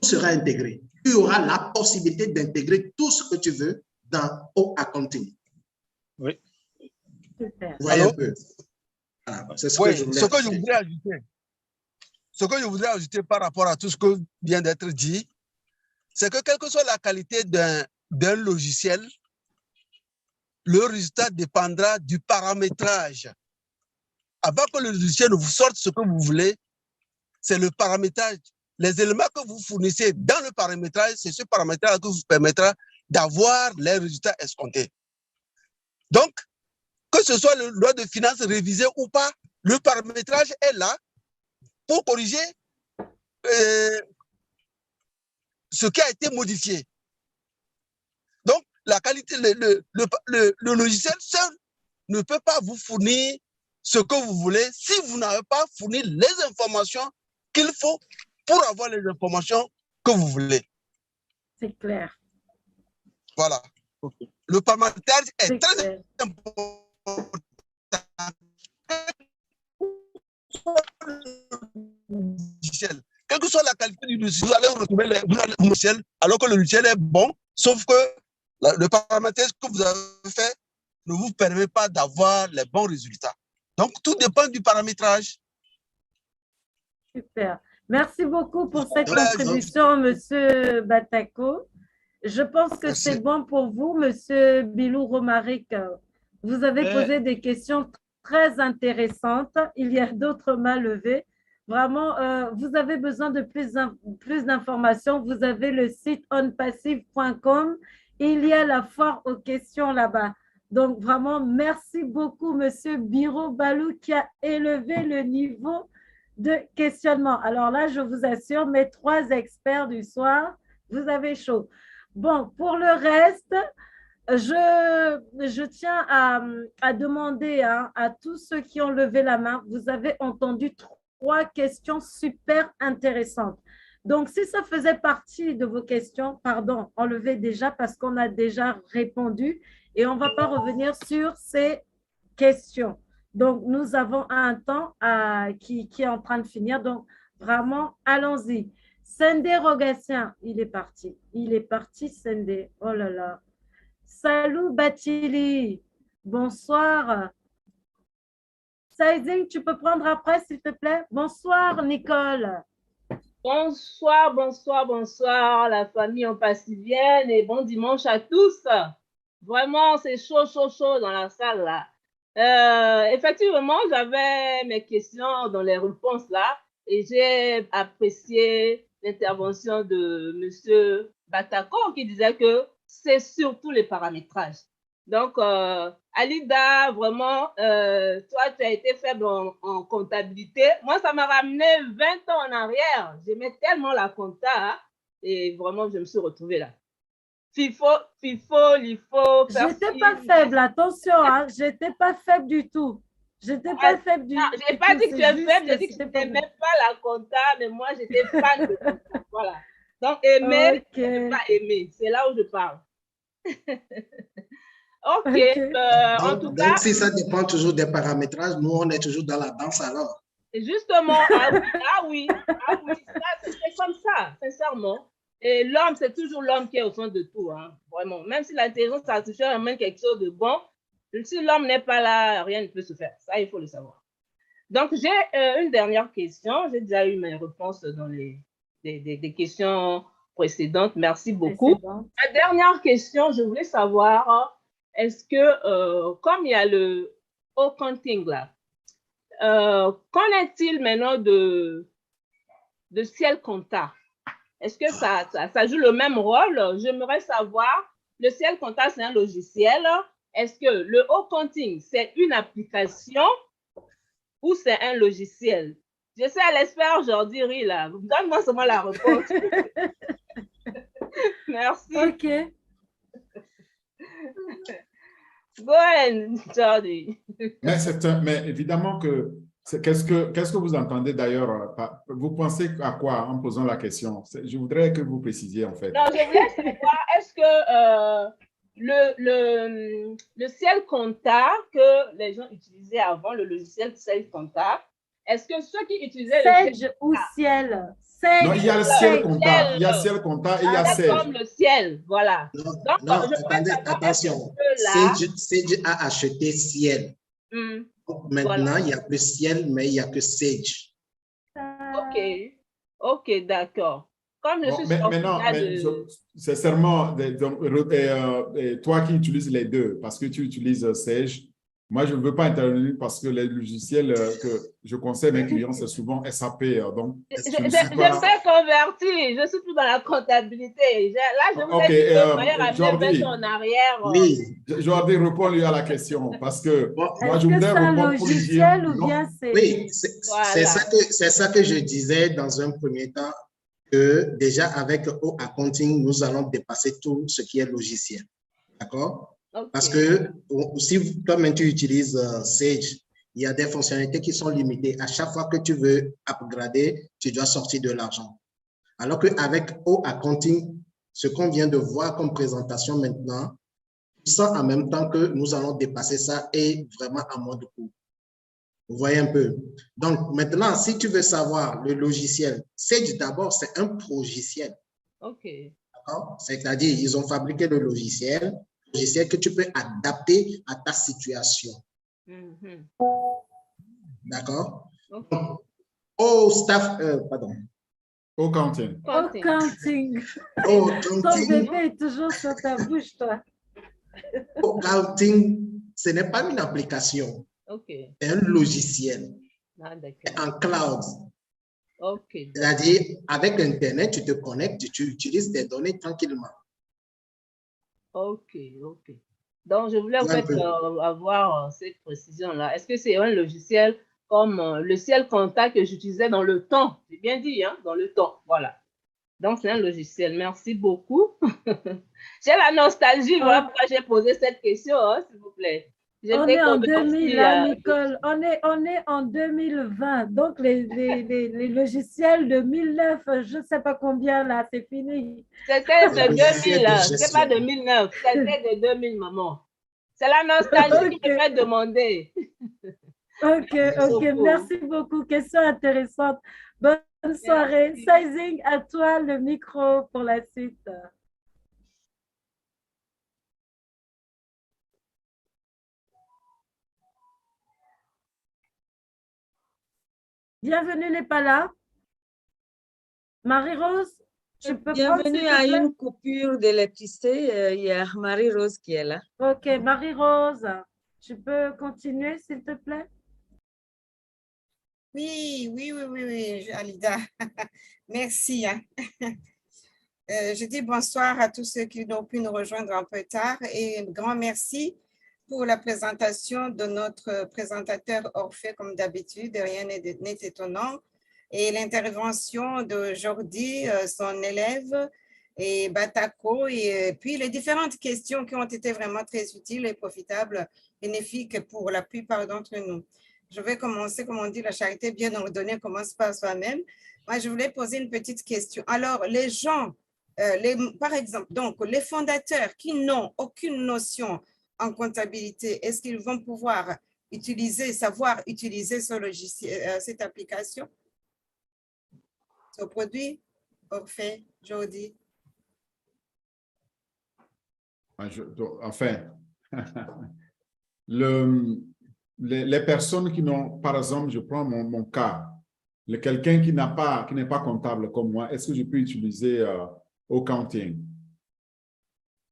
sera intégré. Tu auras la possibilité d'intégrer tout ce que tu veux dans Accounting. Oui. Super. Voyez un peu. Voilà, c'est ce que je voulais ajouter. Ce que je voudrais ajouter par rapport à tout ce que vient d'être dit, c'est que quelle que soit la qualité d'un logiciel, le résultat dépendra du paramétrage. Avant que le logiciel ne vous sorte ce que vous voulez, c'est le paramétrage. Les éléments que vous fournissez dans le paramétrage, c'est ce paramétrage qui vous permettra d'avoir les résultats escomptés. Donc, que ce soit le loi de finances révisé ou pas, le paramétrage est là pour corriger ce qui a été modifié. Donc, la qualité, le logiciel seul ne peut pas vous fournir ce que vous voulez si vous n'avez pas fourni les informations qu'il faut pour avoir les informations que vous voulez. C'est clair. Voilà. Okay. Le paramétrage est très important. Quelle que soit la qualité du vous allez retrouver le logiciel alors que le logiciel est bon, sauf que le paramétrage que vous avez fait ne vous permet pas d'avoir les bons résultats. Donc, tout dépend du paramétrage. Super. Merci beaucoup pour cette contribution, Monsieur Batako. Je pense que c'est bon pour vous, Monsieur Bilou Romaric. Vous avez posé des questions très intéressantes. Il y a d'autres mains levées. Vraiment, vous avez besoin de plus d'informations. Vous avez le site onpassive.com. Il y a la foire aux questions là-bas. Donc, vraiment, merci beaucoup, Monsieur Biro Balou, qui a élevé le niveau de questionnement. Alors là, je vous assure, mes 3 experts du soir, vous avez chaud. Bon, pour le reste, je tiens à demander à tous ceux qui ont levé la main, vous avez entendu 3 questions super intéressantes. Donc, si ça faisait partie de vos questions, pardon, enlevez déjà parce qu'on a déjà répondu et on ne va pas revenir sur ces questions. Donc, nous avons un temps qui est en train de finir. Donc, vraiment, allons-y. Sendé Rogatien, il est parti. Il est parti, Sendé. Oh là là. Salut, Batili. Bonsoir. Saïdine, tu peux prendre après, s'il te plaît? Bonsoir, Nicole. Bonsoir, bonsoir, bonsoir, la famille onpassivienne et bon dimanche à tous. Vraiment, c'est chaud, chaud, chaud dans la salle là. Effectivement, j'avais mes questions dans les réponses là et j'ai apprécié l'intervention de M. Batako qui disait que c'est surtout les paramétrages. Donc, Alida, vraiment, toi, tu as été faible en comptabilité. Moi, ça m'a ramené 20 ans en arrière. J'aimais tellement la compta hein, et vraiment, je me suis retrouvée là. FIFO, LIFO. Je n'étais pas faible, attention, hein, je n'étais pas faible du tout. Je n'étais pas faible du tout. Je n'ai pas dit que tu es faible, j'ai dit que tu n'aimais pas la compta, mais moi, j'étais fan de compta. Voilà. Donc, aimer, ne pas aimer, c'est là où je parle. Ok. En tout cas. Donc, si ça dépend toujours des paramétrages, nous, on est toujours dans la danse alors. Justement, oui, c'est comme ça, sincèrement. Et l'homme, c'est toujours l'homme qui est au fond de tout, hein, vraiment. Même si l'intelligence artificielle amène quelque chose de bon, si l'homme n'est pas là, rien ne peut se faire. Ça, il faut le savoir. Donc, j'ai une dernière question. J'ai déjà eu mes réponses dans des questions précédentes. Merci beaucoup. Bon. La dernière question, je voulais savoir, est-ce que, comme il y a le accounting là, qu'en est-il maintenant de ciel compta? Est-ce que ça joue le même rôle? J'aimerais savoir, le ciel compta, c'est un logiciel. Est-ce que le accounting, c'est une application ou c'est un logiciel? Je sais, à l'expert aujourd'hui, là. Donne-moi seulement la réponse. Merci. OK. Go ahead, Jordi. Mais évidemment que qu'est-ce que vous entendez d'ailleurs? Vous pensez à quoi en posant la question? Je voudrais que vous précisiez en fait. Non, je voulais savoir, est-ce que le ciel compta que les gens utilisaient avant, le logiciel ciel compta, est-ce que ceux qui utilisaient le Sage ou ciel? Non, il y a le ciel compta, il y a ciel compta et il y a Sage. Comme le ciel, voilà. Non, donc, non attention. Sage a acheté ciel. Donc, maintenant, voilà. Il n'y a plus ciel, mais il n'y a que Sage. Ok, d'accord. Comme je suis mais non, c'est seulement toi qui utilises les deux, parce que tu utilises Sage. Moi, je ne veux pas intervenir parce que les logiciels que je conseille mes clients, c'est souvent SAP. Donc, je suis converti, je suis plus dans la comptabilité. Là, je voulais dire en arrière. Oui, Jordi, réponds-lui à la question parce que moi, je voudrais répondre pour lui dire. Oui, c'est ça que je disais dans un premier temps, que déjà avec O-Accounting, nous allons dépasser tout ce qui est logiciel. D'accord? Okay. Parce que si toi-même tu utilises Sage, il y a des fonctionnalités qui sont limitées. À chaque fois que tu veux upgrader, tu dois sortir de l'argent. Alors qu'avec O-Accounting, ce qu'on vient de voir comme présentation maintenant, on sent en même temps que nous allons dépasser ça et vraiment à moins de coût. Vous voyez un peu. Donc, maintenant, si tu veux savoir le logiciel, Sage d'abord, c'est un progiciel. OK. C'est-à-dire, ils ont fabriqué le logiciel que tu peux adapter à ta situation. D'accord? Okay. Au staff, pardon. Au counting. Au counting. Au Ton counting. bébé est toujours sur ta bouche, toi. Au counting, ce n'est pas une application. OK. C'est un logiciel. Ah, d'accord. En cloud. OK. C'est-à-dire, avec Internet, tu te connectes, tu utilises tes données tranquillement. OK, OK. Donc, je voulais en fait avoir cette précision-là. Est-ce que c'est un logiciel comme le ciel contact que j'utilisais dans le temps? J'ai bien dit, hein, dans le temps. Voilà. Donc, c'est un logiciel. Merci beaucoup. J'ai la nostalgie, voilà pourquoi j'ai posé cette question, hein, s'il vous plaît. On est en 2000, hein, Nicole. On est en 2020. Donc, les logiciels de 2009, je ne sais pas combien, là, c'est fini. C'était de 2000, c'est pas de 2009. C'était de 2000, maman. C'est la nostalgie qui me fait demander. OK. Merci beaucoup. Question intéressante. Bonne soirée. Sizing, à toi le micro pour la suite. Bienvenue les Palas. Marie-Rose, tu peux Bienvenue à une coupure d'électricité. Il y a Marie-Rose qui est là. OK, Marie-Rose, tu peux continuer s'il te plaît? Oui, Alida. Merci. Hein. Je dis bonsoir à tous ceux qui ont pu nous rejoindre un peu tard et un grand merci pour la présentation de notre présentateur Orphée, comme d'habitude, rien n'est étonnant. Et l'intervention de Jordi, son élève, et Batako, et puis les différentes questions qui ont été vraiment très utiles et profitables, bénéfiques pour la plupart d'entre nous. Je vais commencer, comme on dit, la charité bien ordonnée commence par soi-même. Moi, je voulais poser une petite question. Alors, les gens, par exemple, donc les fondateurs qui n'ont aucune notion en comptabilité, est-ce qu'ils vont pouvoir savoir utiliser ce logiciel, cette application? Ce produit, Orphée, Jordi? Enfin, les personnes qui n'ont, par exemple, je prends mon cas, quelqu'un qui n'est pas comptable comme moi, est-ce que je peux utiliser au counting?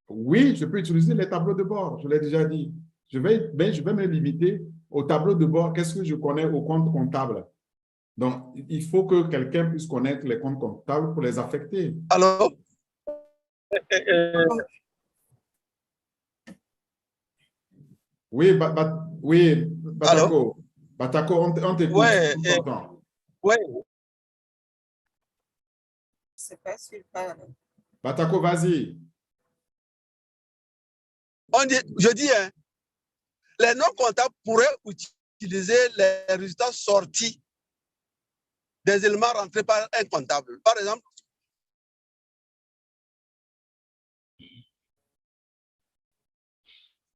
Oui, je peux utiliser les tableaux de bord, je l'ai déjà dit. Je vais me limiter au tableau de bord. Qu'est-ce que je connais au compte comptable? Donc, il faut que quelqu'un puisse connaître les comptes comptables pour les affecter. Alors, oui, Batako. Batako, on t'écoute. Oui. Je ne sais pas s'il parle. Batako, vas-y. Je dis, hein, les non-comptables pourraient utiliser les résultats sortis des éléments rentrés par un comptable. Par exemple,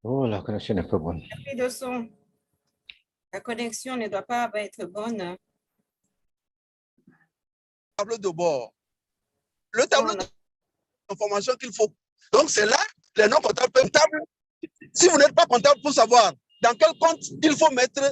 oh, la connexion n'est pas bonne. De son. La connexion ne doit pas être bonne. Tableau de bord. Le tableau d'information qu'il faut. Donc, c'est là, les non-comptables peuvent comptables. Si vous n'êtes pas comptable pour savoir dans quel compte il faut mettre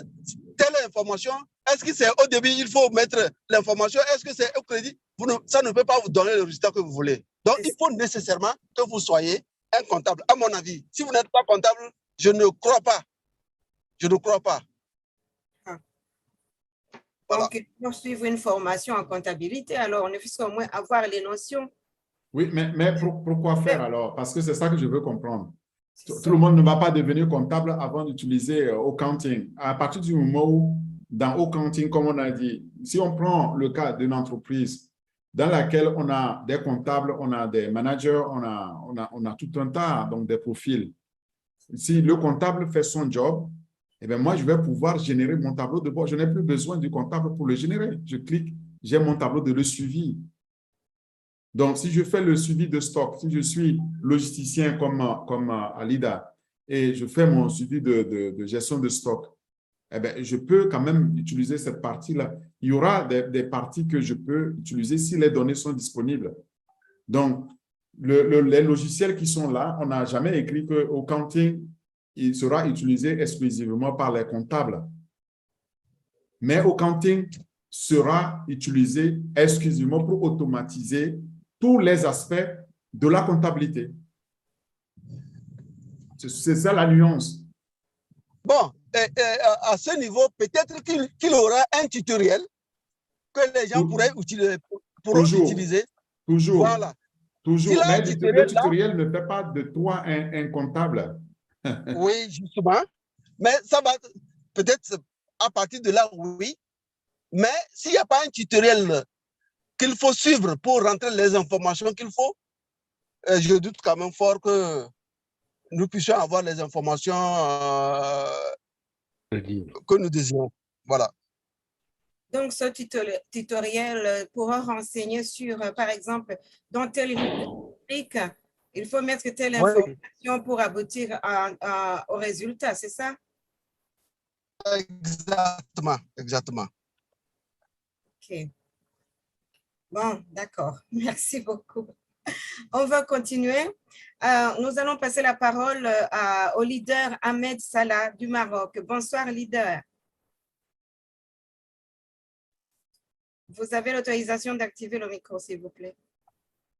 telle information, est-ce que c'est au début, il faut mettre l'information, est-ce que c'est au crédit, ça ne peut pas vous donner le résultat que vous voulez. Donc, il faut nécessairement que vous soyez un comptable, à mon avis. Si vous n'êtes pas comptable, je ne crois pas. Je ne crois pas. Voilà. Donc, il faut suivre une formation en comptabilité, alors on faut au moins avoir les notions. Oui, mais pourquoi faire alors? Parce que c'est ça que je veux comprendre. Tout le monde ne va pas devenir comptable avant d'utiliser accounting. À partir du moment où, dans accounting, comme on a dit, si on prend le cas d'une entreprise dans laquelle on a des comptables, on a des managers, on a tout un tas, donc des profils. Si le comptable fait son job, eh bien moi, je vais pouvoir générer mon tableau de bord. Je n'ai plus besoin du comptable pour le générer. Je clique, j'ai mon tableau de suivi. Donc, si je fais le suivi de stock, si je suis logisticien comme Alida et je fais mon suivi de gestion de stock, eh bien, je peux quand même utiliser cette partie-là. Il y aura des parties que je peux utiliser si les données sont disponibles. Donc, les logiciels qui sont là, on n'a jamais écrit qu'au counting, il sera utilisé exclusivement par les comptables. Mais au counting sera utilisé exclusivement pour automatiser tous les aspects de la comptabilité. C'est ça la nuance. Bon, à ce niveau, peut-être qu'il aura un tutoriel que les gens pourraient utiliser. Toujours. Voilà. Toujours. Mais le tutoriel ne fait pas de toi un comptable. Oui, justement. Mais ça va peut-être à partir de là, oui. Mais s'il n'y a pas un tutoriel qu'il faut suivre pour rentrer les informations qu'il faut, je doute quand même fort que nous puissions avoir les informations que nous désirons. Voilà. Donc, ce tutoriel pourra renseigner sur, par exemple, dans telle rubrique, il faut mettre telle information pour aboutir au résultat, c'est ça? Exactement, exactement. OK. Bon, d'accord. Merci beaucoup. On va continuer. Nous allons passer la parole au leader Ahmed Salah du Maroc. Bonsoir, leader. Vous avez l'autorisation d'activer le micro, s'il vous plaît.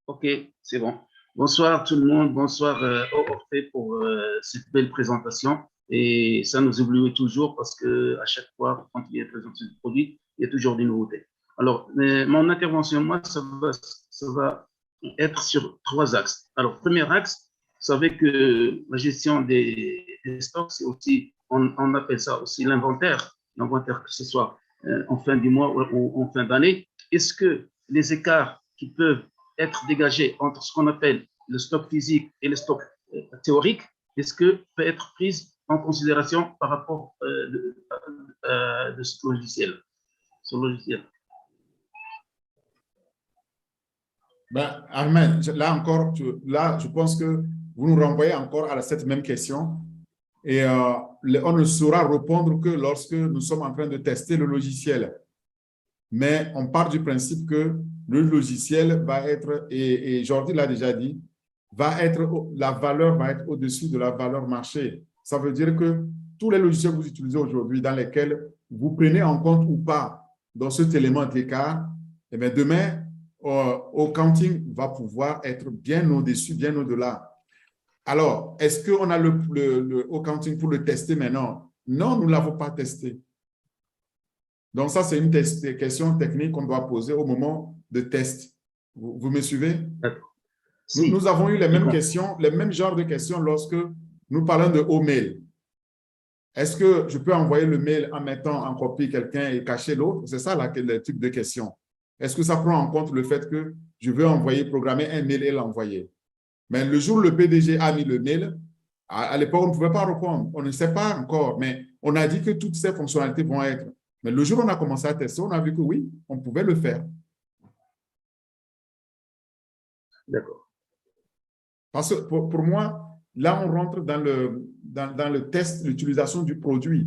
OK, c'est bon. Bonsoir tout le monde. Bonsoir Orphée pour cette belle présentation. Et ça nous éblouit toujours parce qu'à chaque fois, quand il y a une présentation de produit, il y a toujours des nouveautés. Alors, mon intervention, moi, ça va être sur 3 axes. Alors, premier axe, vous savez que la gestion des stocks, c'est aussi, on appelle ça aussi l'inventaire, que ce soit en fin du mois ou en fin d'année. Est-ce que les écarts qui peuvent être dégagés entre ce qu'on appelle le stock physique et le stock théorique, est-ce que peut être prise en considération par rapport de ce logiciel? Ben, Ahmed, là encore, je pense que vous nous renvoyez encore à cette même question et on ne saura répondre que lorsque nous sommes en train de tester le logiciel. Mais on part du principe que le logiciel va être, et Jordi l'a déjà dit, la valeur va être au-dessus de la valeur marché. Ça veut dire que tous les logiciels que vous utilisez aujourd'hui, dans lesquels vous prenez en compte ou pas dans cet élément d'écart, eh bien demain, au counting va pouvoir être bien au-dessus, bien au-delà. Alors, est-ce qu'on a le counting pour le tester maintenant? Non, nous ne l'avons pas testé. Donc, ça, c'est une question technique qu'on doit poser au moment de test. Vous me suivez? Nous avons eu les mêmes questions, les mêmes genres de questions lorsque nous parlons de haut mail. Est-ce que je peux envoyer le mail en mettant en copie quelqu'un et cacher l'autre? C'est ça le type de question. Est-ce que ça prend en compte le fait que je veux programmer un mail et l'envoyer? Mais le jour où le PDG a mis le mail, à l'époque, on ne pouvait pas répondre. On ne sait pas encore, mais on a dit que toutes ces fonctionnalités vont être. Mais le jour où on a commencé à tester, on a vu que oui, on pouvait le faire. D'accord. Parce que pour moi, là, on rentre dans le test, l'utilisation du produit.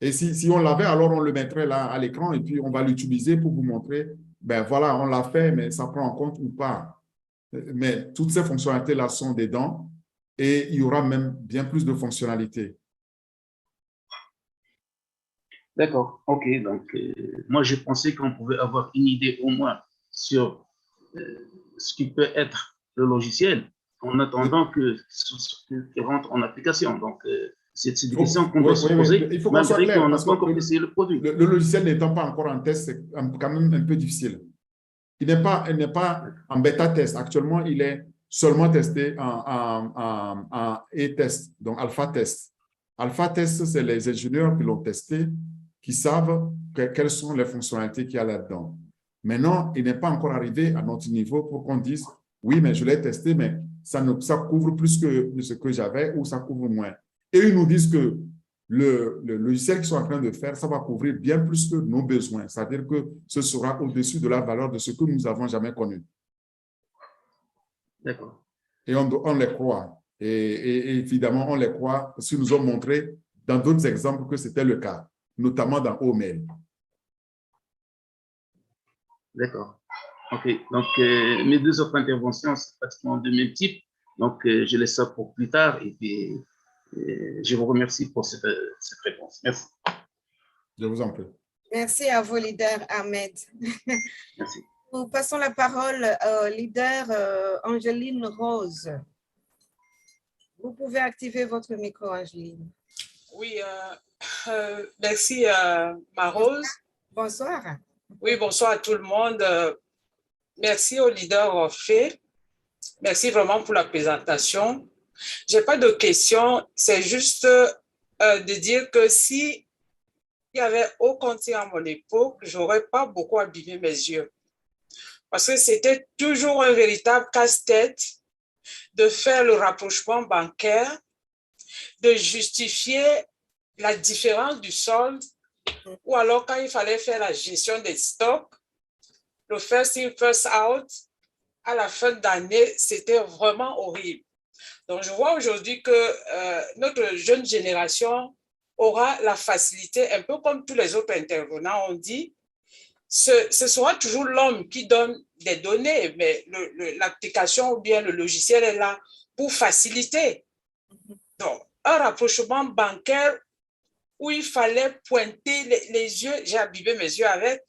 Et si on l'avait, alors on le mettrait là à l'écran et puis on va l'utiliser pour vous montrer, ben voilà, on l'a fait, mais ça prend en compte ou pas. Mais toutes ces fonctionnalités-là sont dedans et il y aura même bien plus de fonctionnalités. D'accord, OK. Donc, moi, je pensais qu'on pouvait avoir une idée au moins sur ce qui peut être le logiciel en attendant qu'il rentre en application. Donc, c'est des questions qu'on doit se poser, il faut qu'on soit clair, parce que le produit. Le logiciel n'étant pas encore en test, c'est quand même un peu difficile. Il n'est pas en bêta test. Actuellement, il est seulement testé en A-test, donc alpha test. Alpha test, c'est les ingénieurs qui l'ont testé, qui savent quelles sont les fonctionnalités qu'il y a là-dedans. Maintenant, il n'est pas encore arrivé à notre niveau pour qu'on dise « Oui, mais je l'ai testé, mais ça couvre plus que ce que j'avais ou ça couvre moins. » Et ils nous disent que le logiciel qu'ils sont en train de faire, ça va couvrir bien plus que nos besoins. C'est-à-dire que ce sera au-dessus de la valeur de ce que nous n'avons jamais connu. D'accord. Et on les croit. Et évidemment, on les croit parce qu'ils nous ont montré dans d'autres exemples que c'était le cas, notamment dans OML. D'accord. OK. Donc, mes deux autres interventions, c'est pratiquement de même type. Donc, je laisse ça pour plus tard. Et puis, je vous remercie pour cette réponse. Merci. Je vous en prie. Merci à vous, leader Ahmed. Merci. Nous passons la parole au leader Angeline Rose. Vous pouvez activer votre micro, Angeline. Oui, merci, Marose. Bonsoir. Oui, bonsoir à tout le monde. Merci au leader Orphée. Merci vraiment pour la présentation. Je n'ai pas de questions, c'est juste de dire que si il y avait au Conti à mon époque, je n'aurais pas beaucoup abîmé mes yeux. Parce que c'était toujours un véritable casse-tête de faire le rapprochement bancaire, de justifier la différence du solde, ou alors quand il fallait faire la gestion des stocks, le first in, first out, à la fin d'année, c'était vraiment horrible. Donc, je vois aujourd'hui que notre jeune génération aura la facilité, un peu comme tous les autres intervenants ont dit, ce sera toujours l'homme qui donne des données, mais l'application ou bien le logiciel est là pour faciliter. Donc, un rapprochement bancaire où il fallait pointer les yeux, j'ai abîmé mes yeux avec.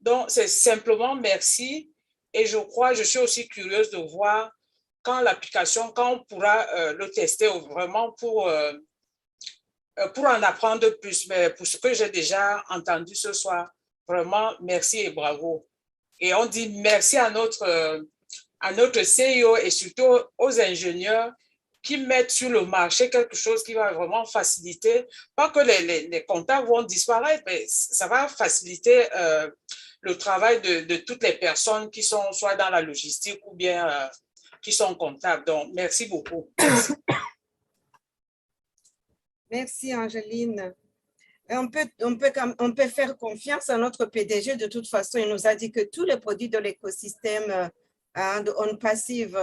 Donc, c'est simplement merci. Et je crois, je suis aussi curieuse de voir quand l'application, quand on pourra le tester vraiment pour en apprendre plus. Mais pour ce que j'ai déjà entendu ce soir, vraiment, merci et bravo. Et on dit merci à notre CEO et surtout aux ingénieurs qui mettent sur le marché quelque chose qui va vraiment faciliter, pas que les comptables vont disparaître, mais ça va faciliter le travail de toutes les personnes qui sont soit dans la logistique ou bien qui sont comptables. Donc, merci beaucoup. Merci. Merci, Angeline. On peut faire confiance à notre PDG. De toute façon, il nous a dit que tous les produits de l'écosystème on passive,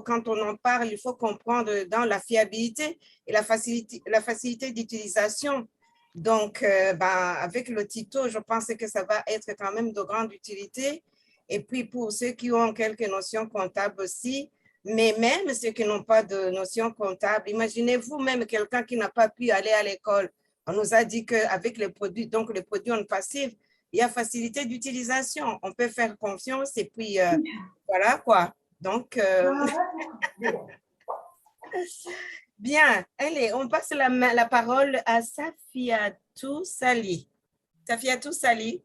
quand on en parle, il faut comprendre dans la fiabilité et la facilité d'utilisation. Donc, avec le Tito, je pense que ça va être quand même de grande utilité. Et puis, pour ceux qui ont quelques notions comptables aussi, mais même ceux qui n'ont pas de notions comptables, imaginez-vous même quelqu'un qui n'a pas pu aller à l'école. On nous a dit qu'avec les produits, donc les produits on passive, il y a facilité d'utilisation. On peut faire confiance et puis voilà quoi. Donc, bien, allez, on passe la parole à Safiatou Sali. Safiatou Sali.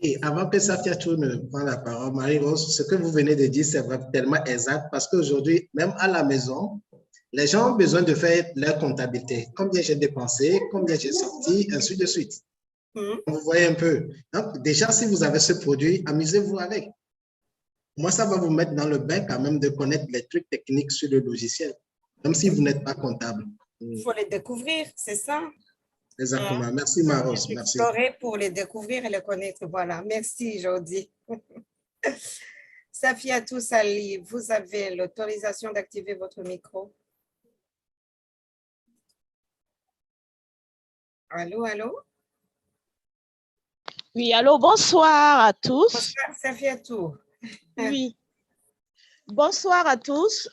Et avant que Safiatou ne prenne la parole, Marie-Rose, ce que vous venez de dire, c'est vraiment tellement exact parce qu'aujourd'hui, même à la maison, les gens ont besoin de faire leur comptabilité. Combien j'ai dépensé, combien j'ai sorti, ainsi de suite. Vous voyez un peu. Donc, déjà, si vous avez ce produit, amusez-vous avec. Moi, ça va vous mettre dans le bain quand même de connaître les trucs techniques sur le logiciel, même si vous n'êtes pas comptable. Il faut les découvrir, c'est ça? Exactement. Merci, Maros. Merci. Explorer pour les découvrir et les connaître. Voilà. Merci, Jordi. Safiatou Sali, vous avez l'autorisation d'activer votre micro. Allô, allô? Oui, allô, bonsoir à tous. Bonsoir, Safiatou. Oui. Bonsoir à tous.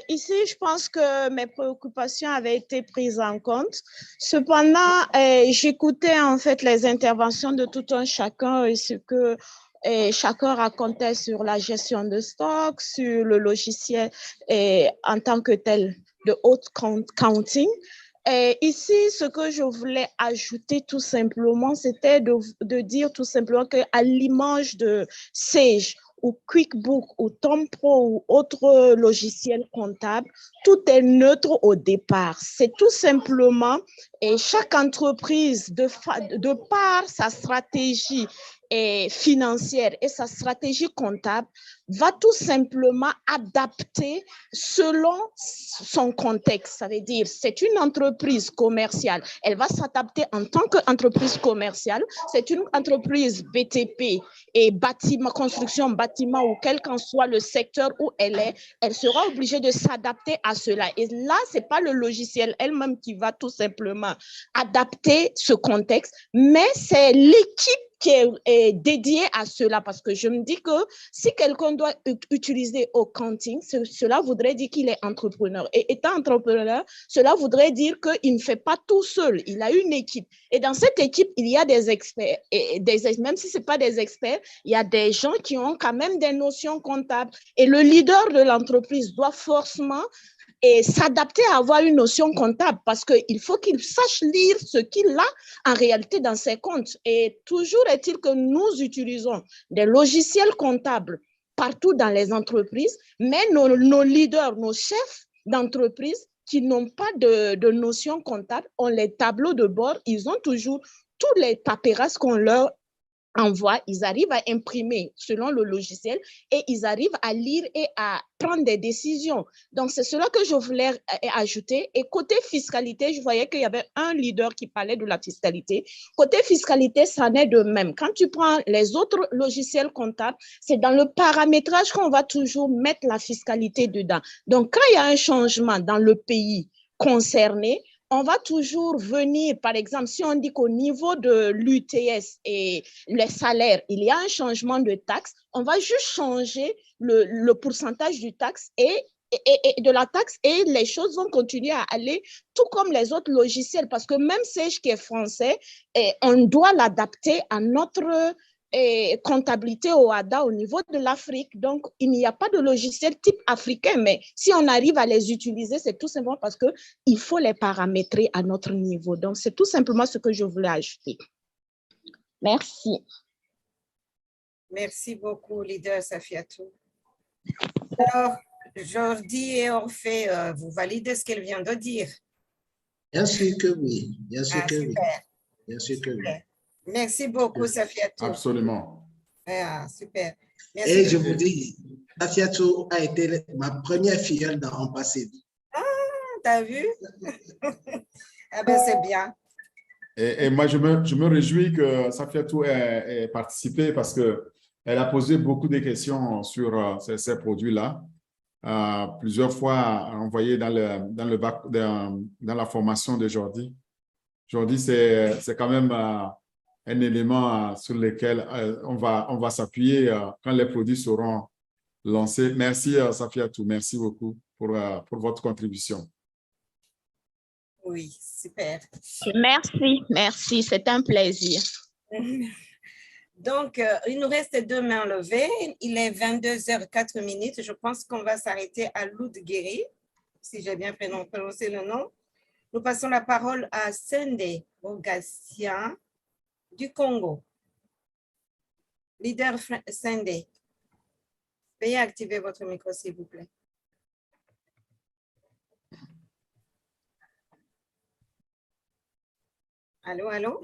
Ici, je pense que mes préoccupations avaient été prises en compte. Cependant, j'écoutais en fait les interventions de tout un chacun et ce que chacun racontait sur la gestion de stock, sur le logiciel en tant que tel de haute counting. Et ici, ce que je voulais ajouter tout simplement, c'était de dire tout simplement qu'à l'image de Sage ou QuickBook ou TomPro ou autres logiciels comptables, tout est neutre au départ. C'est tout simplement, et chaque entreprise, de par sa stratégie financière et sa stratégie comptable, va tout simplement adapter selon son contexte. Ça veut dire c'est une entreprise commerciale. Elle va s'adapter en tant qu'entreprise commerciale. C'est une entreprise BTP et bâtiment, construction, bâtiment ou quel qu'en soit le secteur où elle est, elle sera obligée de s'adapter à cela. Et là, ce n'est pas le logiciel elle-même qui va tout simplement adapter ce contexte, mais c'est l'équipe qui est dédié à cela, parce que je me dis que si quelqu'un doit utiliser accounting, cela voudrait dire qu'il est entrepreneur. Et étant entrepreneur, cela voudrait dire qu'il ne fait pas tout seul, il a une équipe. Et dans cette équipe, il y a des experts. Et même si ce n'est pas des experts, il y a des gens qui ont quand même des notions comptables. Et le leader de l'entreprise doit forcément et s'adapter à avoir une notion comptable, parce qu'il faut qu'il sache lire ce qu'il a en réalité dans ses comptes. Et toujours est-il que nous utilisons des logiciels comptables partout dans les entreprises, mais nos leaders, nos chefs d'entreprise qui n'ont pas de notion comptable ont les tableaux de bord, ils ont toujours tous les paperasses qu'on leur envoie, ils arrivent à imprimer selon le logiciel et ils arrivent à lire et à prendre des décisions. Donc, c'est cela que je voulais ajouter. Et côté fiscalité, je voyais qu'il y avait un leader qui parlait de la fiscalité. Côté fiscalité, ça en est de même. Quand tu prends les autres logiciels comptables, c'est dans le paramétrage qu'on va toujours mettre la fiscalité dedans. Donc, quand il y a un changement dans le pays concerné, on va toujours venir, par exemple, si on dit qu'au niveau de l'UTS et les salaires, il y a un changement de taxe, on va juste changer le pourcentage du taxe et de la taxe et les choses vont continuer à aller tout comme les autres logiciels, parce que même Sage qui est français, on doit l'adapter à notre comptabilité au ADA au niveau de l'Afrique. Donc, il n'y a pas de logiciel type africain, mais si on arrive à les utiliser, c'est tout simplement parce qu'il faut les paramétrer à notre niveau. Donc, c'est tout simplement ce que je voulais ajouter. Merci. Merci beaucoup, leader Safiatou. Alors, Jordi et Orphée, vous validez ce qu'elle vient de dire? Bien sûr que oui. Bien sûr que oui. Bien sûr que oui. Merci beaucoup, Safiatou. Absolument. Ah, super. Merci. Et je vous dis, Safiatou a été ma première filleule dans En Passé. Ah, t'as vu? Ah ben, c'est bien. Et moi, je me réjouis que Safiatou ait participé parce qu'elle a posé beaucoup de questions sur ces produits-là. Plusieurs fois envoyées dans la formation de Jordi. Jordi, c'est quand même un élément sur lequel on va s'appuyer quand les produits seront lancés. Merci, Safiatou. Merci beaucoup pour votre contribution. Oui, super. Merci, c'est un plaisir. Donc, il nous reste 2 mains levées. Il est 22h04. Je pense qu'on va s'arrêter à Loudguéry, si j'ai bien prononcé le nom. Nous passons la parole à Sende Bogassia du Congo. Leader Sende, veuillez activer votre micro, s'il vous plaît. Allô, allô?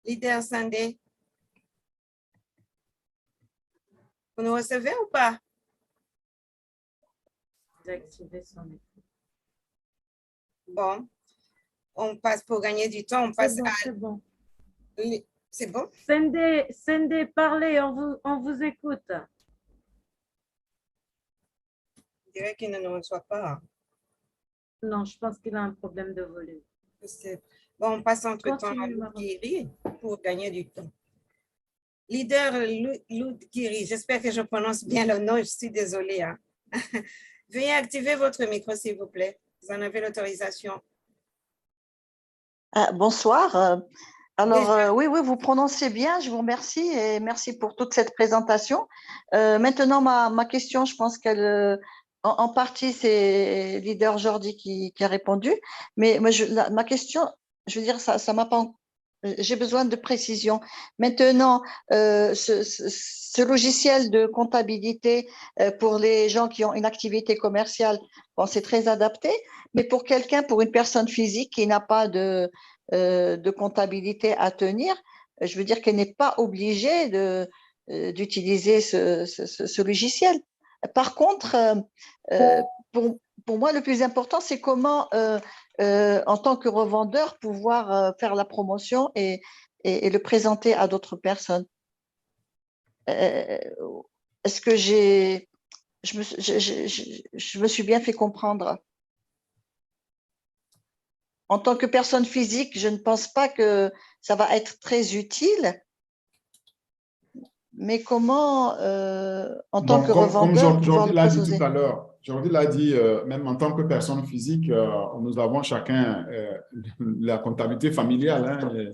Leader Sende, vous nous recevez ou pas? D'activer son micro. Bon, on passe pour gagner du temps. On passe à... C'est bon. C'est bon? Sende, parlez, on vous écoute. Je dirais qu'il ne nous reçoit pas. Non, je pense qu'il a un problème de volume. Bon, on passe entre-temps à Loudguéry pour gagner du temps. Leader Loudguéry, j'espère que je prononce bien le nom, je suis désolée. Hein. Veuillez activer votre micro, s'il vous plaît. Vous en avez l'autorisation. Bonsoir. Alors, oui, vous prononcez bien, je vous remercie et merci pour toute cette présentation. Maintenant, ma question, je pense qu'elle, en partie, c'est leader Jordi qui a répondu, mais ma question, je veux dire, ça m'a pas... J'ai besoin de précision. Maintenant, ce logiciel de comptabilité pour les gens qui ont une activité commerciale, bon, c'est très adapté, mais pour une personne physique qui n'a pas de comptabilité à tenir, je veux dire qu'elle n'est pas obligée d'utiliser ce logiciel. Par contre, pour moi, le plus important, c'est comment, en tant que revendeur, pouvoir faire la promotion et le présenter à d'autres personnes. Est-ce que je me suis bien fait comprendre? En tant que personne physique, je ne pense pas que ça va être très utile. Mais comment, en tant que revendeur, comme Jordi l'a dit tout à l'heure, Jordi l'a dit, même en tant que personne physique, nous avons chacun la comptabilité familiale. Hein,